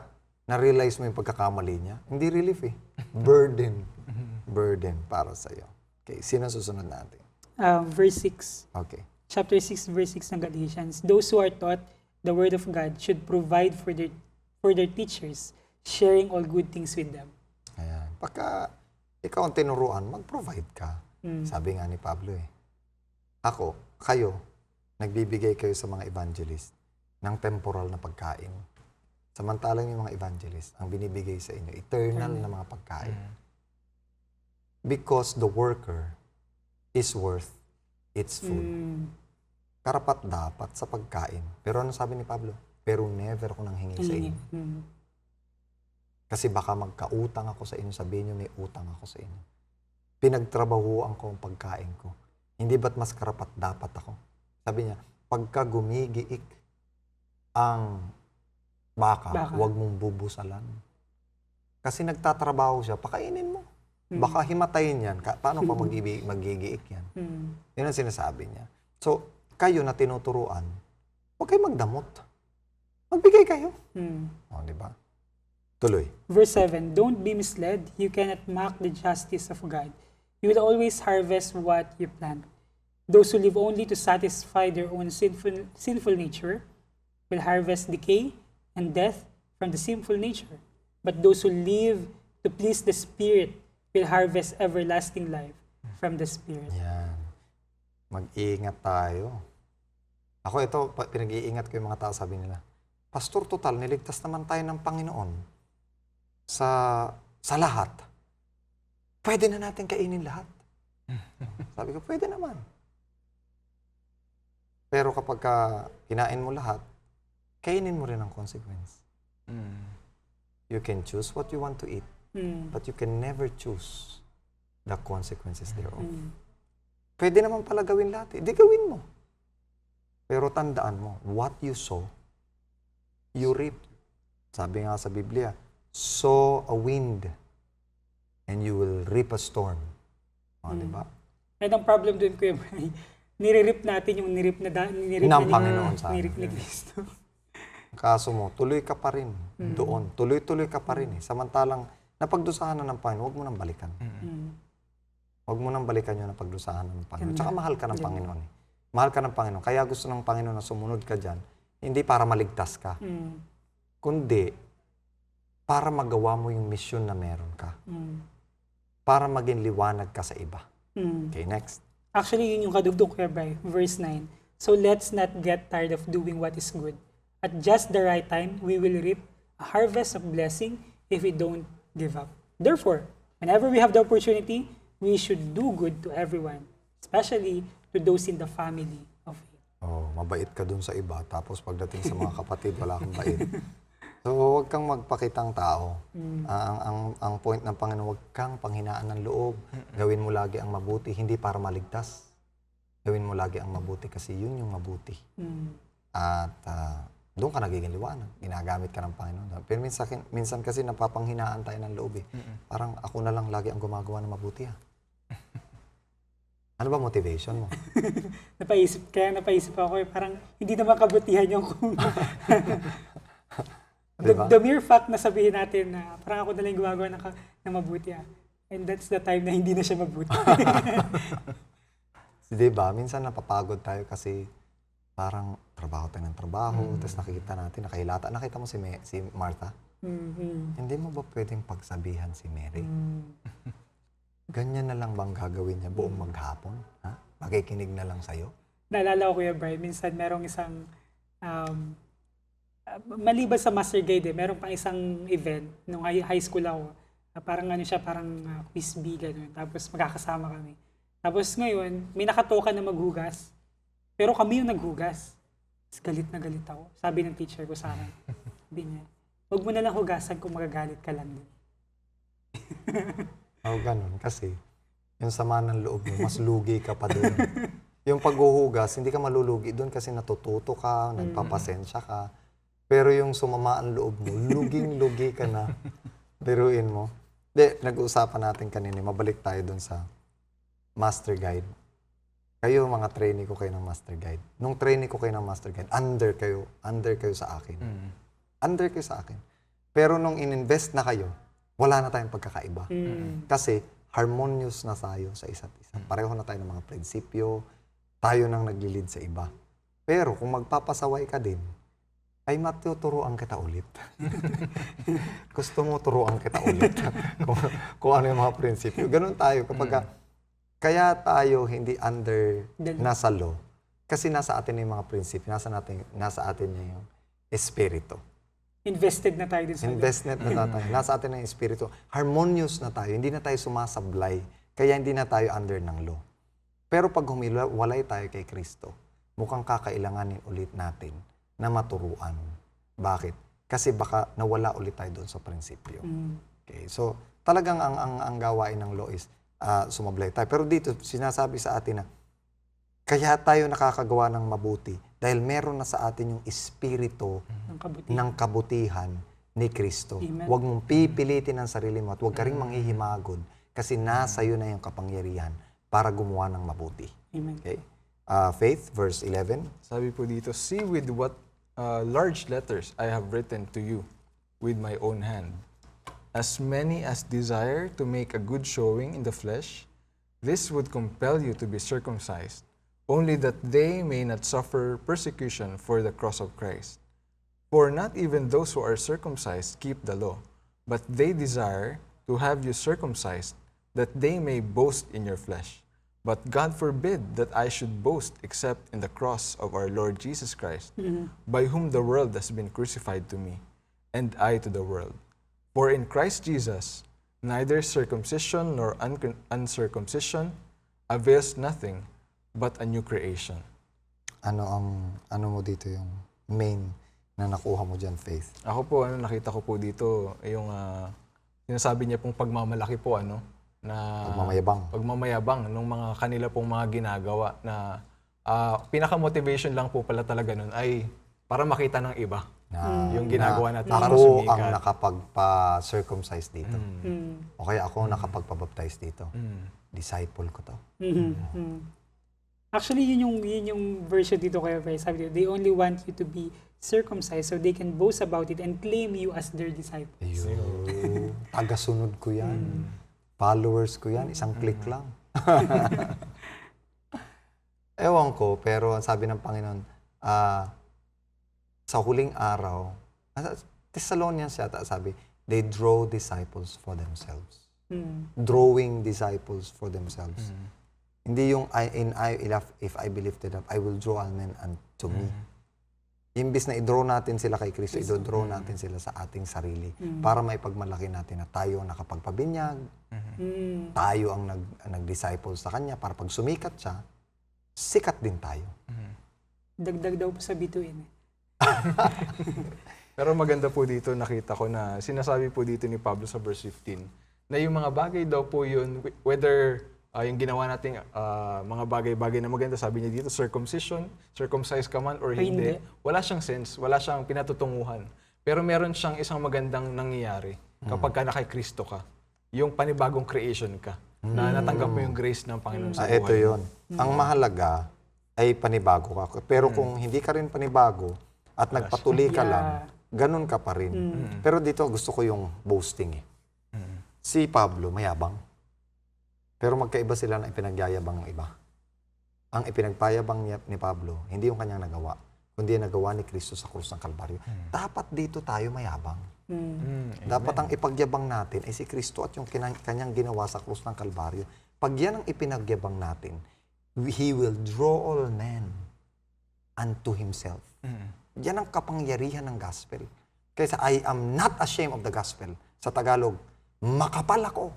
na-realize mo yung pagkakamali niya, hindi relief eh. Burden. Burden para sa'yo. Okay, sino susunod natin?
Verse 6.
Okay.
Chapter 6, verse 6 ng Galatians. Those who are taught the word of God should provide for their teachers, sharing all good things with them.
Ayan. Pagka ikaw ang tinuruan, mag-provide ka. Sabi nga ni Pablo eh. Kayo, nagbibigay kayo sa mga evangelist ng temporal na pagkain. Samantalang yung mga evangelist, ang binibigay sa inyo, eternal na mga pagkain. Because the worker is worth its food. Karapat dapat sa pagkain. Pero ano sabi ni Pablo? Pero never ako nang hingi sa inyo. Kasi baka magkautang ako sa inyo, sabihin nyo may utang ako sa inyo. Pinagtrabahuan ko ang pagkain ko. Hindi ba't mas karapat dapat ako? Sabi niya, pagka gumigiik ang baka, huwag mong bubusalan. Kasi nagtatrabaho siya, pakainin mo. Baka himatayin yan. Paano pa magigiik yan? Yun ang sinasabi niya. So, kayo na tinuturuan, huwag kayo magdamot. Magbigay kayo. O, di ba? Tuloy.
Verse 7, don't be misled. You cannot mock the justice of God. You will always harvest what you plant. Those who live only to satisfy their own sinful nature will harvest decay and death from the sinful nature. But those who live to please the Spirit will harvest everlasting life from the Spirit.
Yan. Mag-iingat tayo. Ako ito, pinag-iingat ko yung mga tao, sabi nila, Pastor, total, niligtas naman tayo ng Panginoon sa lahat. Pwede na natin kainin lahat. Sabi ko, pwede naman. Pero kapag kinain mo lahat, kainin mo rin ang consequence. You can choose what you want to eat, but you can never choose the consequences thereof. Pwede naman pala gawin lahat. Di gawin mo. Pero tandaan mo, what you sow, you reap. Sabi nga sa Biblia, sow a wind and you will reap a storm. Diba?
And ang problem dun, Kuya Bray, nire-rip natin yung nirip
Ng Panginoon sa amin.
nirip ni Kristo.
Kaso mo, tuloy ka pa rin doon. Tuloy-tuloy ka pa rin eh. Samantalang, napagdusahan na ng Panginoon, huwag mo nang balikan. Huwag mo nang balikan yung napagdusahan ng Panginoon. Tsaka mahal ka ng Panginoon eh. Mahal ka ng Panginoon. Kaya gusto ng Panginoon na sumunod ka dyan, hindi para maligtas ka, kundi para magawa mo yung misyon na meron ka. Para maging liwanag ka sa iba. Okay, next.
Actually, yun yung kadugtong, Kuya Bray, verse 9. So let's not get tired of doing what is good. At just the right time, we will reap a harvest of blessing if we don't give up. Therefore, whenever we have the opportunity, we should do good to everyone, especially to those in the family of faith.
Oh, mabait ka dun sa iba, tapos pagdating sa mga kapatid, wala kang bait. So, huwag kang magpakitang tao. Ang point ng Panginoon, huwag kang panghinaan ng loob. Gawin mo lagi ang mabuti, hindi para maligtas. Gawin mo lagi ang mabuti kasi yun yung mabuti. At doon ka nagiging liwanag. Ginagamit ka ng Panginoon. Pero minsan kasi napapanghinaan tayo ng loob eh. Parang ako na lang lagi ang gumagawa ng mabuti ha. Ano ba motivation mo?
Napaisip ako, parang hindi naman kabutihan yung kung...
Diba?
The mere fact na sabihin natin na parang ako na lang yung gumagawa ng mabuti. And that's the time na hindi na siya mabuti.
Diba? Minsan napapagod tayo kasi parang trabaho tayo ng trabaho, tapos nakikita natin, nakahilata. Nakita mo si Martha? Hindi mo ba pwedeng pagsabihan si Mary? Ganyan na lang bang gagawin niya buong maghapon? Ha? Makikinig na lang sa'yo?
Naalala ko, Kuya Bray, minsan merong isang maliban sa Master Guide, meron pang isang event nung high school ako. Parang ano siya, parang quiz bee, gano'n. Tapos magkakasama kami. Tapos ngayon, may nakatoka na maghugas. Pero kami yung naghugas. Tapos galit na galit ako. Sabi ng teacher ko sa akin. Sabi niya, huwag mo na lang hugasan kung magagalit ka lang din.
Oo, ganun. Kasi yung sama ng loob mo, mas lugi ka pa doon. Yung paghuhugas, hindi ka malulugi doon kasi natututo ka, nagpapasensya ka. Pero yung sumama ang loob mo, luging-lugi ka na. Biruin mo. Nag-uusapan natin kanina, mabalik tayo doon sa Master Guide. Kayo, mga trainee ko kayo ng Master Guide. Nung trainee ko kayo ng Master Guide, under kayo sa akin. Under kayo sa akin. Pero nung in-invest na kayo, wala na tayong pagkakaiba. Kasi harmonious na tayo sa isa't isa. Pareho na tayo ng mga prinsipyo, tayo nang naglilid sa iba. Pero kung magpapasaway ka din, ay matuturuan kita ulit. Gusto mo turuan kita ulit. kung ano yung mga prinsipyo. Ganun tayo. Kaya tayo hindi under, nasa law. Kasi nasa atin yung mga prinsipyo. Nasa atin yung espiritu.
Invested na tayo din sa
Investment na tayo. Nasa atin ang espiritu. Harmonious na tayo. Hindi na tayo sumasablay. Kaya hindi na tayo under ng law. Pero pag humiwalay tayo kay Kristo, mukhang kakailanganin ulit natin na maturuan. Bakit? Kasi baka nawala ulit tayo doon sa prinsipyo. Okay, so talagang ang gawain ng law is sumablay tayo. Pero dito, sinasabi sa atin na kaya tayo nakakagawa ng mabuti dahil meron na sa atin yung espiritu ng kabutihan ni Kristo. Huwag mong pipilitin ang sarili mo at huwag ka rin manghihimagod kasi nasa iyo na yung kapangyarihan para gumawa ng mabuti.
Amen.
Okay? Faith, verse 11.
Sabi po dito, see with what large letters I have written to you with my own hand. As many as desire to make a good showing in the flesh, this would compel you to be circumcised, only that they may not suffer persecution for the cross of Christ. For not even those who are circumcised keep the law, but they desire to have you circumcised, that they may boast in your flesh. But God forbid that I should boast except in the cross of our Lord Jesus Christ, by whom the world has been crucified to me, and I to the world. For in Christ Jesus, neither circumcision nor uncircumcision avails nothing, but a new creation.
ano mo dito yung main na nakuha mo dyan, Faith?
Ako po, nakita ko po dito, yung sinasabi niya pong pagmamalaki po, na pagmamayabang ng mga kanila pong mga ginagawa na pinaka-motivation lang po pala talaga nun ay para makita ng iba yung ginagawa natin para
Ako
sumikat.
ang nakapagpa-circumcise dito.
Mm.
O kaya ako ang nakapagpabaptize dito. Disciple ko to.
Actually, yun yung version dito kayo, sabi dito, they only want you to be circumcised so they can boast about it and claim you as their disciples.
Ayun. Tagasunod ko yan. Followers ko yan. Isang click lang. Ewan ko, pero ang sabi ng Panginoon, sa huling araw, Thessalonians yata sabi, they draw disciples for themselves. Drawing disciples for themselves. Hindi yung if I be lifted up, I will draw all men unto me. Imbis na i-draw natin sila kay Kristo, i-draw natin sila sa ating sarili para maipagmalaki natin na tayo ang nakapagpabinyag, tayo ang nag-disciple sa Kanya para pag sumikat siya, sikat din tayo.
Dagdag daw po sa bituin.
Pero maganda po dito, nakita ko na sinasabi po dito ni Pablo sa verse 15 na yung mga bagay daw po yun, whether yung ginawa nating mga bagay-bagay na maganda, sabi niya dito, circumcised ka man or hindi, wala siyang sense, wala siyang pinatutunguhan. Pero meron siyang isang magandang nangyayari kapag ka na kay Kristo ka. Yung panibagong creation ka, na natanggap mo yung grace ng Panginoon sa buhay.
Ito yun. Ang mahalaga ay panibago ka. Pero kung hindi ka rin panibago at nagpatuloy ka lang, ganun ka pa rin. Pero dito gusto ko yung boasting. Si Pablo, mayabang. Pero magkaiba sila na ipinagyayabang ng iba. Ang ipinagpayabang ni Pablo, hindi yung kanyang nagawa, kundi yung nagawa ni Kristo sa krus ng Kalbaryo. Dapat dito tayo mayabang. Dapat ang ipagyabang natin ay si Kristo at yung kanyang ginawa sa krus ng Kalbaryo. Pag yan ang ipinagyabang natin, He will draw all men unto Himself. Yan ang kapangyarihan ng gospel. Kaya I am not ashamed of the gospel. Sa Tagalog, makapal ako.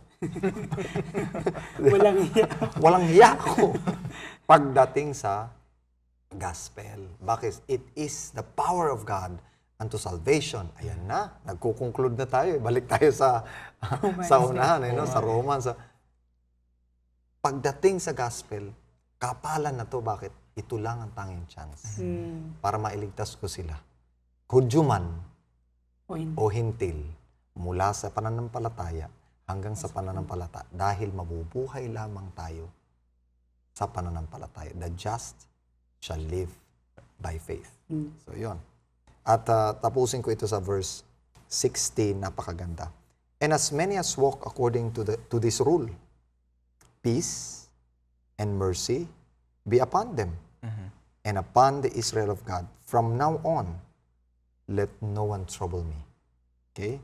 Walang hiya ako. Pagdating sa gospel. Bakit? It is the power of God unto salvation. Ayan na. Nagkukonclude na tayo. Balik tayo sa unahan. Sa Romans. Pagdating sa gospel, kapalan na to. Bakit? Ito lang ang tanging chance. Para mailigtas ko sila. Hudyo man o hintil. Mula sa pananampalataya hanggang sa pananampalataya. Dahil mabubuhay lamang tayo sa pananampalataya. The just shall live by faith. So, yun. At tapusin ko ito sa verse 16, napakaganda. And as many as walk according to this rule, peace and mercy be upon them and upon the Israel of God. From now on, let no one trouble me. Okay?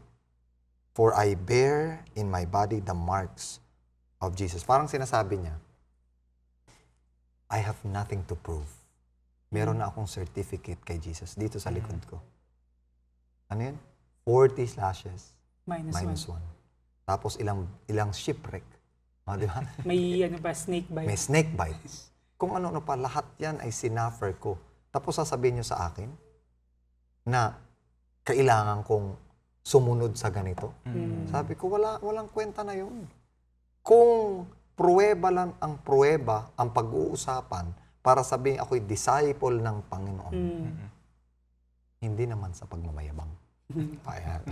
For I bear in my body the marks of Jesus. Parang sinasabi niya, I have nothing to prove. Meron na akong certificate kay Jesus dito sa likod ko. Ano yun? 40 slashes minus 1. Tapos ilang shipwreck. Di ba?
May snake bite.
May snake bites. Kung ano pa, lahat yan ay sinuffer ko. Tapos sasabihin niyo sa akin na kailangan kong sumunod sa ganito. Sabi ko, walang kwenta na yun. Kung pruweba lang ang pruweba, ang pag-uusapan, para sabihin ako'y disciple ng Panginoon, hindi naman sa pagmamayabang. Ayan.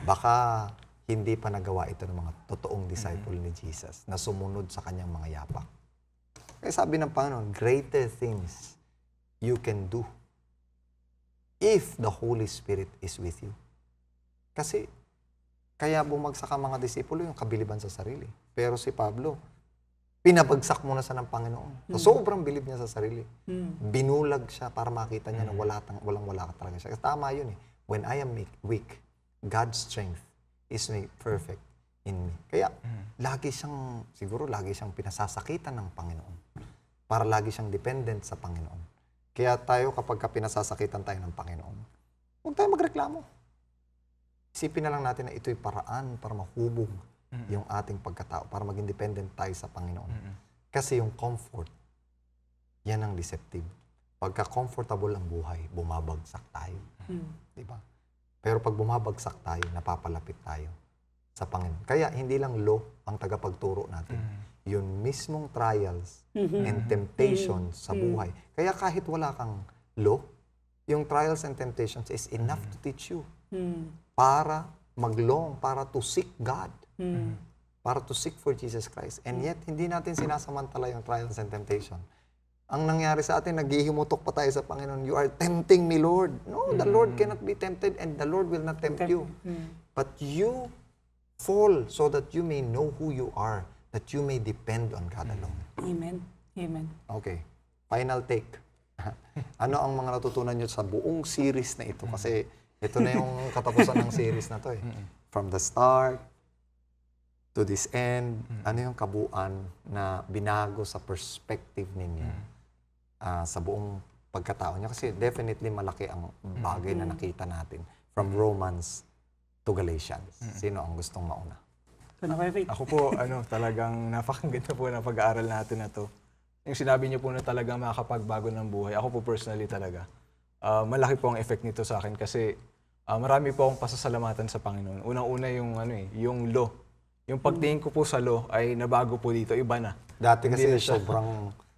Baka hindi pa nagawa ito ng mga totoong disciple ni Jesus na sumunod sa kanyang mga yapak. Kaya sabi ng Panginoon, greater things you can do if the Holy Spirit is with you. Kasi, kaya bumagsak ang mga disipulo yung kabiliban sa sarili. Pero si Pablo, pinabagsak muna sa ng Panginoon. So, sobrang bilib niya sa sarili. Binulag siya para makita niya na walang-wala ka talaga siya. Kasi tama yun eh. When I am weak, God's strength is made perfect in me. Kaya, lagi siyang pinasasakitan ng Panginoon. Para lagi siyang dependent sa Panginoon. Kaya tayo, kapag pinasasakitan tayo ng Panginoon, huwag tayo magreklamo. Isipin na lang natin na ito'y paraan para mahubog yung ating pagkatao, para maging dependent tayo sa Panginoon. Kasi yung comfort, yan ang deceptive. pagka comfortable ang buhay, bumabagsak tayo.
Mm.
Di ba? Pero pag bumabagsak tayo, napapalapit tayo sa Panginoon. Kaya hindi lang law ang tagapagturo natin. Yun mismong trials and temptations sa buhay. Kaya kahit wala kang law, yung trials and temptations is enough to teach you
Mm.
para maglong, para to seek God,
Mm.
para to seek for Jesus Christ. And yet, hindi natin sinasamantala yung trials and temptation. Ang nangyari sa atin, naghihimutok pa tayo sa Panginoon, you are tempting me, Lord. No, the Lord cannot be tempted and the Lord will not tempt you. But you fall so that you may know who you are, that you may depend on God alone.
Amen. Amen.
Okay. Final take. Ano ang mga natutunan nyo sa buong series na ito? Kasi ito na yung katapusan ng series na to eh. From the start to this end, ano yung kabuuan na binago sa perspective ninyo sa buong pagkatao nyo? Kasi definitely malaki ang bagay na nakita natin from Romans to Galatians. Sino ang gustong mauna?
Ito na, Kuya Faith.
Ako po, talagang napakaganda po na pag-aaral natin na to. Yung sinabi niyo po na talagang makakapagbago ng buhay. Ako po personally talaga. Malaki po ang effect nito sa akin kasi marami po akong pasasalamatan sa Panginoon. Unang-una yung law. Yung pagtingin ko po sa law ay nabago po dito, iba na.
Dati kasi
Hindi na siya.
sobrang...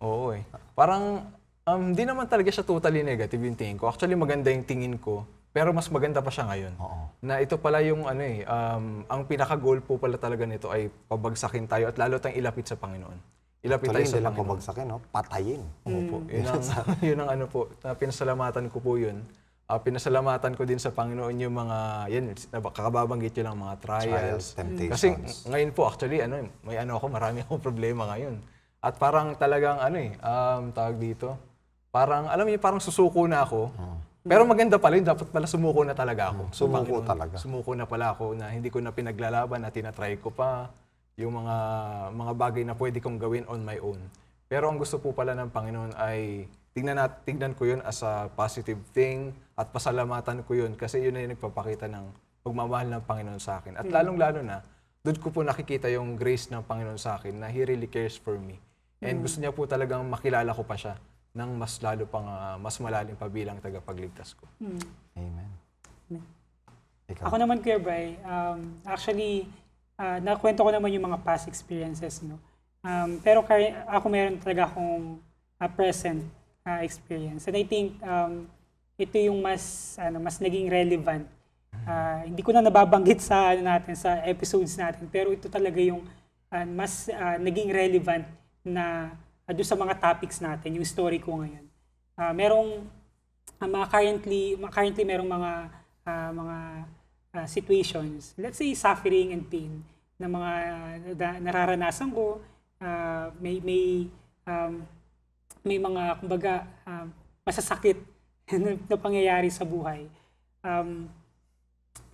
Oo eh. Parang, hindi naman talaga siya totally negative yung tingin ko. Actually, maganda yung tingin ko. Pero mas maganda pa siya ngayon.
Oo.
Na ito pala yung ang pinaka-goal po pala talaga nito ay pabagsakin tayo at lalo tayong ilapit sa Panginoon. Ilapit
Actually,
tayo sa
hindi lang
Panginoon.
pabagsakin, no? Patayin.
Opo. Yun ang po. Pinasalamatan ko po yun. Pinasalamatan ko din sa Panginoon yung mga, kakababanggit yun lang mga trials.
Temptations.
Kasi ngayon po, actually, marami akong problema ngayon. At parang talagang, tawag dito, parang, alam niyo, parang susuko na ako. Pero maganda pala yun, dapat pala sumuko na talaga ako. sa
Sumuko
Panginoon.
talaga.
Sumuko na pala ako na hindi ko na pinaglalaban na tinatry ko pa yung mga bagay na pwede kong gawin on my own. Pero ang gusto po pala ng Panginoon ay tignan ko yun as a positive thing at pasalamatan ko yun kasi yun na yung nagpapakita ng pagmamahal ng Panginoon sa akin. At lalong-lalo na, doon ko po nakikita yung grace ng Panginoon sa akin na He really cares for me. And gusto niya po talagang makilala ko pa siya ng mas lalo pang mas malalim pa bilang tagapagligtas ko.
Amen. Ikaw.
Ako naman, Kuya Bri, actually, nakwento ko naman yung mga past experiences, no? Pero ako meron talaga akong present experience. And I think ito yung mas naging relevant. Hindi ko na nababanggit sa sa episodes natin, pero ito talaga yung mas naging relevant na doon sa mga topics natin, yung story ko ngayon. Merong currently merong mga situations, let's say suffering and pain na mga nararanasan ko, may mga kumbaga masasakit na pangyayari sa buhay.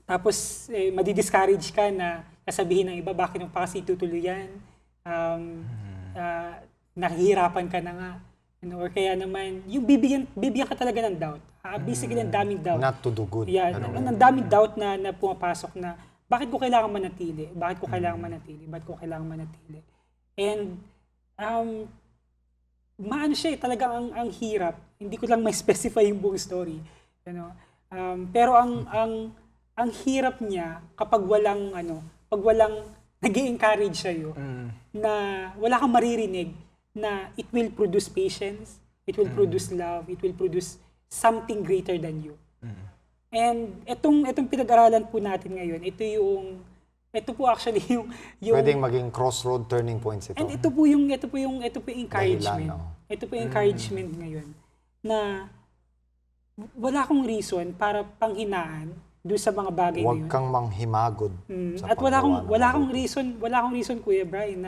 Tapos madi-discourage ka na sabihin ng iba, bakit mo pa kasi itutuloy yan? Nakihirapan ka na nga. Or kaya naman, yung bibigyan ka talaga ng doubt. Basically, ang daming doubt.
Not to do good.
Yeah, ang daming doubt na pumapasok na, bakit ko kailangan manatili? Bakit ko kailangan manatili? Bakit ko kailangan manatili? And, maano siya, talagang ang hirap. Hindi ko lang may specify yung buong story. Pero ang hirap niya kapag walang nag-i-encourage sa'yo, na wala kang maririnig, na it will produce patience, it will produce love, it will produce something greater than you. And itong pinag-aralan po natin ngayon, ito po actually yung
Pwedeng maging crossroad turning points ito.
and ito po yung encouragement.
Dahilan, no?
Ito po yung encouragement ngayon na wala akong reason para panghinaan doon sa mga bagay
Huwag
na yun.
kang manghimagod sa
At wala
paggawa ng
akong reason, Kuya Brian,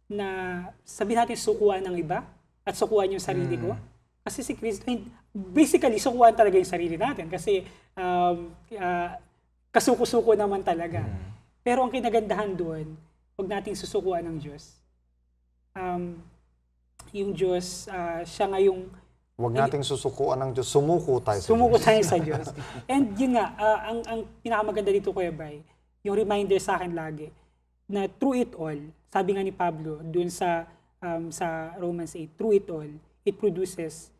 na sabihin natin sukuan ng iba at sukuan yung sarili ko. Kasi si Kristo, basically, sukuan talaga yung sarili natin kasi kasuko-suko naman talaga. Pero ang kinagandahan doon, huwag nating susukuan ng Diyos. Yung Diyos, siya nga yung
Huwag nating susukuan ng Diyos. Sumuko tayo sa
sumuko
Diyos.
tayo sa Diyos. And yun nga, ang pinakamaganda dito, Kuya Bri, yung reminder sa akin lagi, na through it all, sabi nga ni Pablo, dun sa Romans 8, through it all, it produces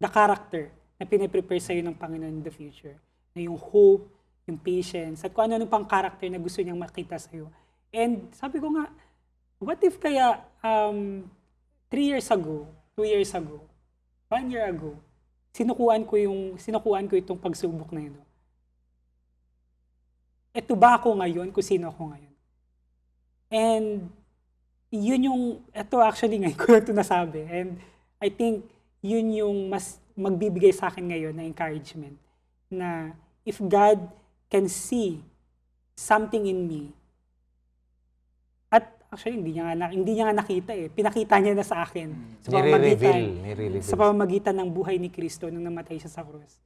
the character na piniprepare sa'yo ng Panginoon in the future. Na yung hope, yung patience, at kung ano pang character na gusto niyang makita sa'yo. And sabi ko nga, what if kaya 3 years ago, 2 years ago, 1 year ago, sinukuan ko itong pagsubok na ito. Ito ba ako ngayon kung sino ako ngayon? And ito actually ngayon ko ito nasabi. And I think yun yung mas magbibigay sa akin ngayon na encouragement. Na if God can see something in me, at actually hindi niya nga nakita eh. Pinakita niya na sa akin.
Nire-reveal.
Sa pamamagitan ng buhay ni Kristo nung namatay siya sa krus.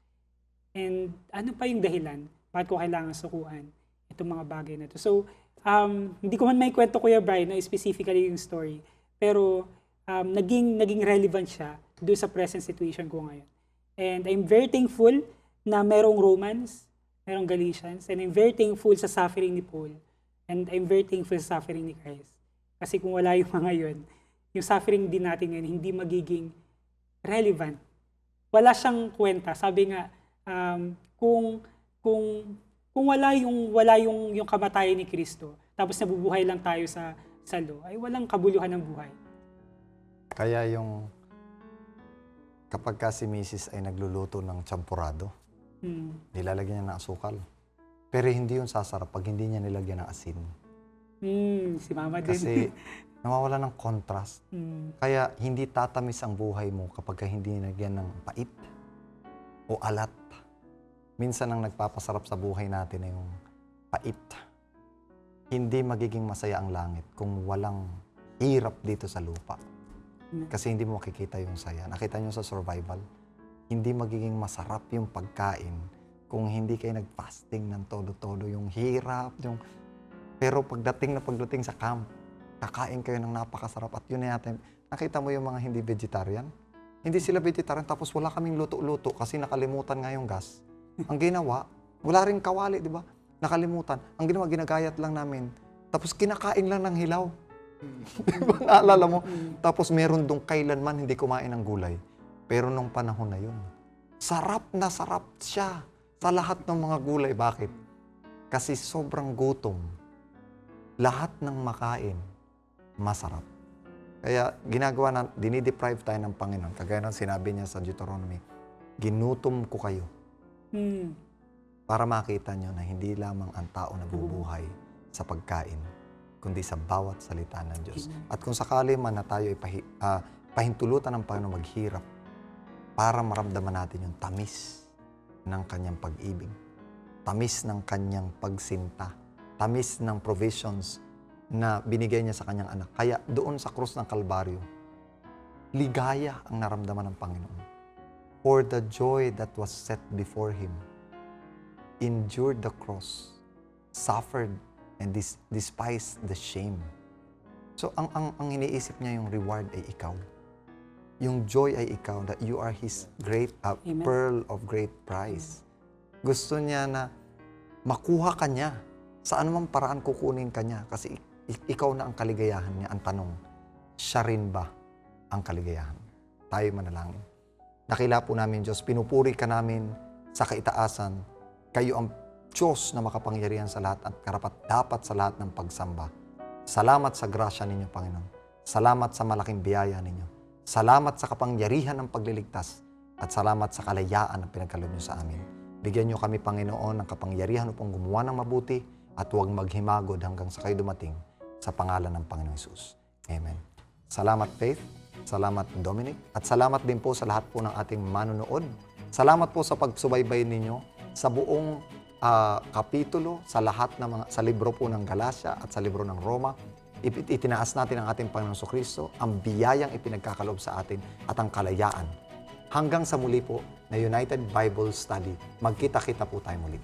And ano pa yung dahilan? Bakit ko kailangan sukuan itong mga bagay na ito? So, hindi ko man may kwento, Kuya Brian, na specifically yung story. Pero, naging relevant siya doon sa present situation ko ngayon. And I'm very thankful na merong Romans, merong Galatians, and I'm very thankful sa suffering ni Paul. And I'm very thankful sa suffering ni Christ. Kasi kung wala yung mga yun, yung suffering din natin ngayon, hindi magiging relevant. Wala siyang kwenta. Sabi nga, kung wala yung kamatayan ni Kristo, tapos nabubuhay lang tayo sa lo, ay walang kabuluhan ng buhay.
Kaya yung kapag ka si Mrs. ay nagluluto ng champurado, nilalagyan niya ng asukal. Pero hindi yun sasarap pag hindi niya nilagyan ng asin.
Si Mama din.
Kasi nawawala ng contrast. Kaya hindi tatamis ang buhay mo kapag ka hindi nilagyan ng pait o alat. Minsan ang nagpapasarap sa buhay natin ay yung pait. Hindi magiging masaya ang langit kung walang hirap dito sa lupa. Kasi hindi mo makikita yung saya. Nakita nyo sa survival, hindi magiging masarap yung pagkain kung hindi kayo nag-fasting ng todo-todo. Yung hirap, Pero pagdating sa camp, kakain kayo ng napakasarap. At yun natin, nakita mo yung mga hindi vegetarian? Hindi sila vegetarian tapos wala kaming luto-luto kasi nakalimutan nga yung gas. Ang ginawa, wala rin kawali, di ba? Nakalimutan. Ang ginawa, ginagayat lang namin. Tapos kinakain lang ng hilaw. Di ba? Naalala mo? Tapos meron dong kailanman hindi kumain ng gulay. Pero nung panahon na yun, sarap na sarap siya sa lahat ng mga gulay. Bakit? Kasi sobrang gutom. Lahat ng makain, masarap. Kaya ginagawa na, dinideprive tayo ng Panginoon. Kagaya ng sinabi niya sa Deuteronomy, ginutom ko kayo. Para makita nyo na hindi lamang ang tao nabubuhay sa pagkain, kundi sa bawat salita ng Diyos. At kung sakali man na tayo ay pahintulutan ng Panginoon maghirap para maramdaman natin yung tamis ng kanyang pag-ibig, tamis ng kanyang pagsinta, tamis ng provisions na binigay niya sa kanyang anak. Kaya doon sa krus ng Kalbaryo, ligaya ang naramdaman ng Panginoon. For the joy that was set before Him, endured the cross, suffered, and despised the shame. So, ang iniisip niya yung reward ay ikaw. Yung joy ay ikaw, that you are His great pearl of great price. Gusto niya na makuha ka niya. Sa anumang paraan kukunin ka niya kasi ikaw na ang kaligayahan niya. Ang tanong, siya rin ba ang kaligayahan? Tayo manalangin. Dakila po namin, Diyos, pinupuri ka namin sa kaitaasan. Kayo ang Diyos na makapangyarihan sa lahat at karapat-dapat sa lahat ng pagsamba. Salamat sa grasya ninyo, Panginoon. Salamat sa malaking biyaya ninyo. Salamat sa kapangyarihan ng pagliligtas at salamat sa kalayaan na pinagkaloob niyo sa amin. Bigyan niyo kami, Panginoon, ng kapangyarihan upang gumawa ng mabuti at huwag maghimagod hanggang sa kayo dumating sa pangalan ng Panginoong Hesus. Amen. Salamat, Faith. Salamat, Dominic. At salamat din po sa lahat po ng ating manonood. Salamat po sa pagsubaybay ninyo sa buong kapitulo, sa lahat ng sa libro po ng Galacia at sa libro ng Roma. Itinaas natin ang ating Panginoong Kristo, ang biyayang ipinagkakalob sa atin at ang kalayaan. Hanggang sa muli po na United Bible Study. Magkita-kita po tayo muli.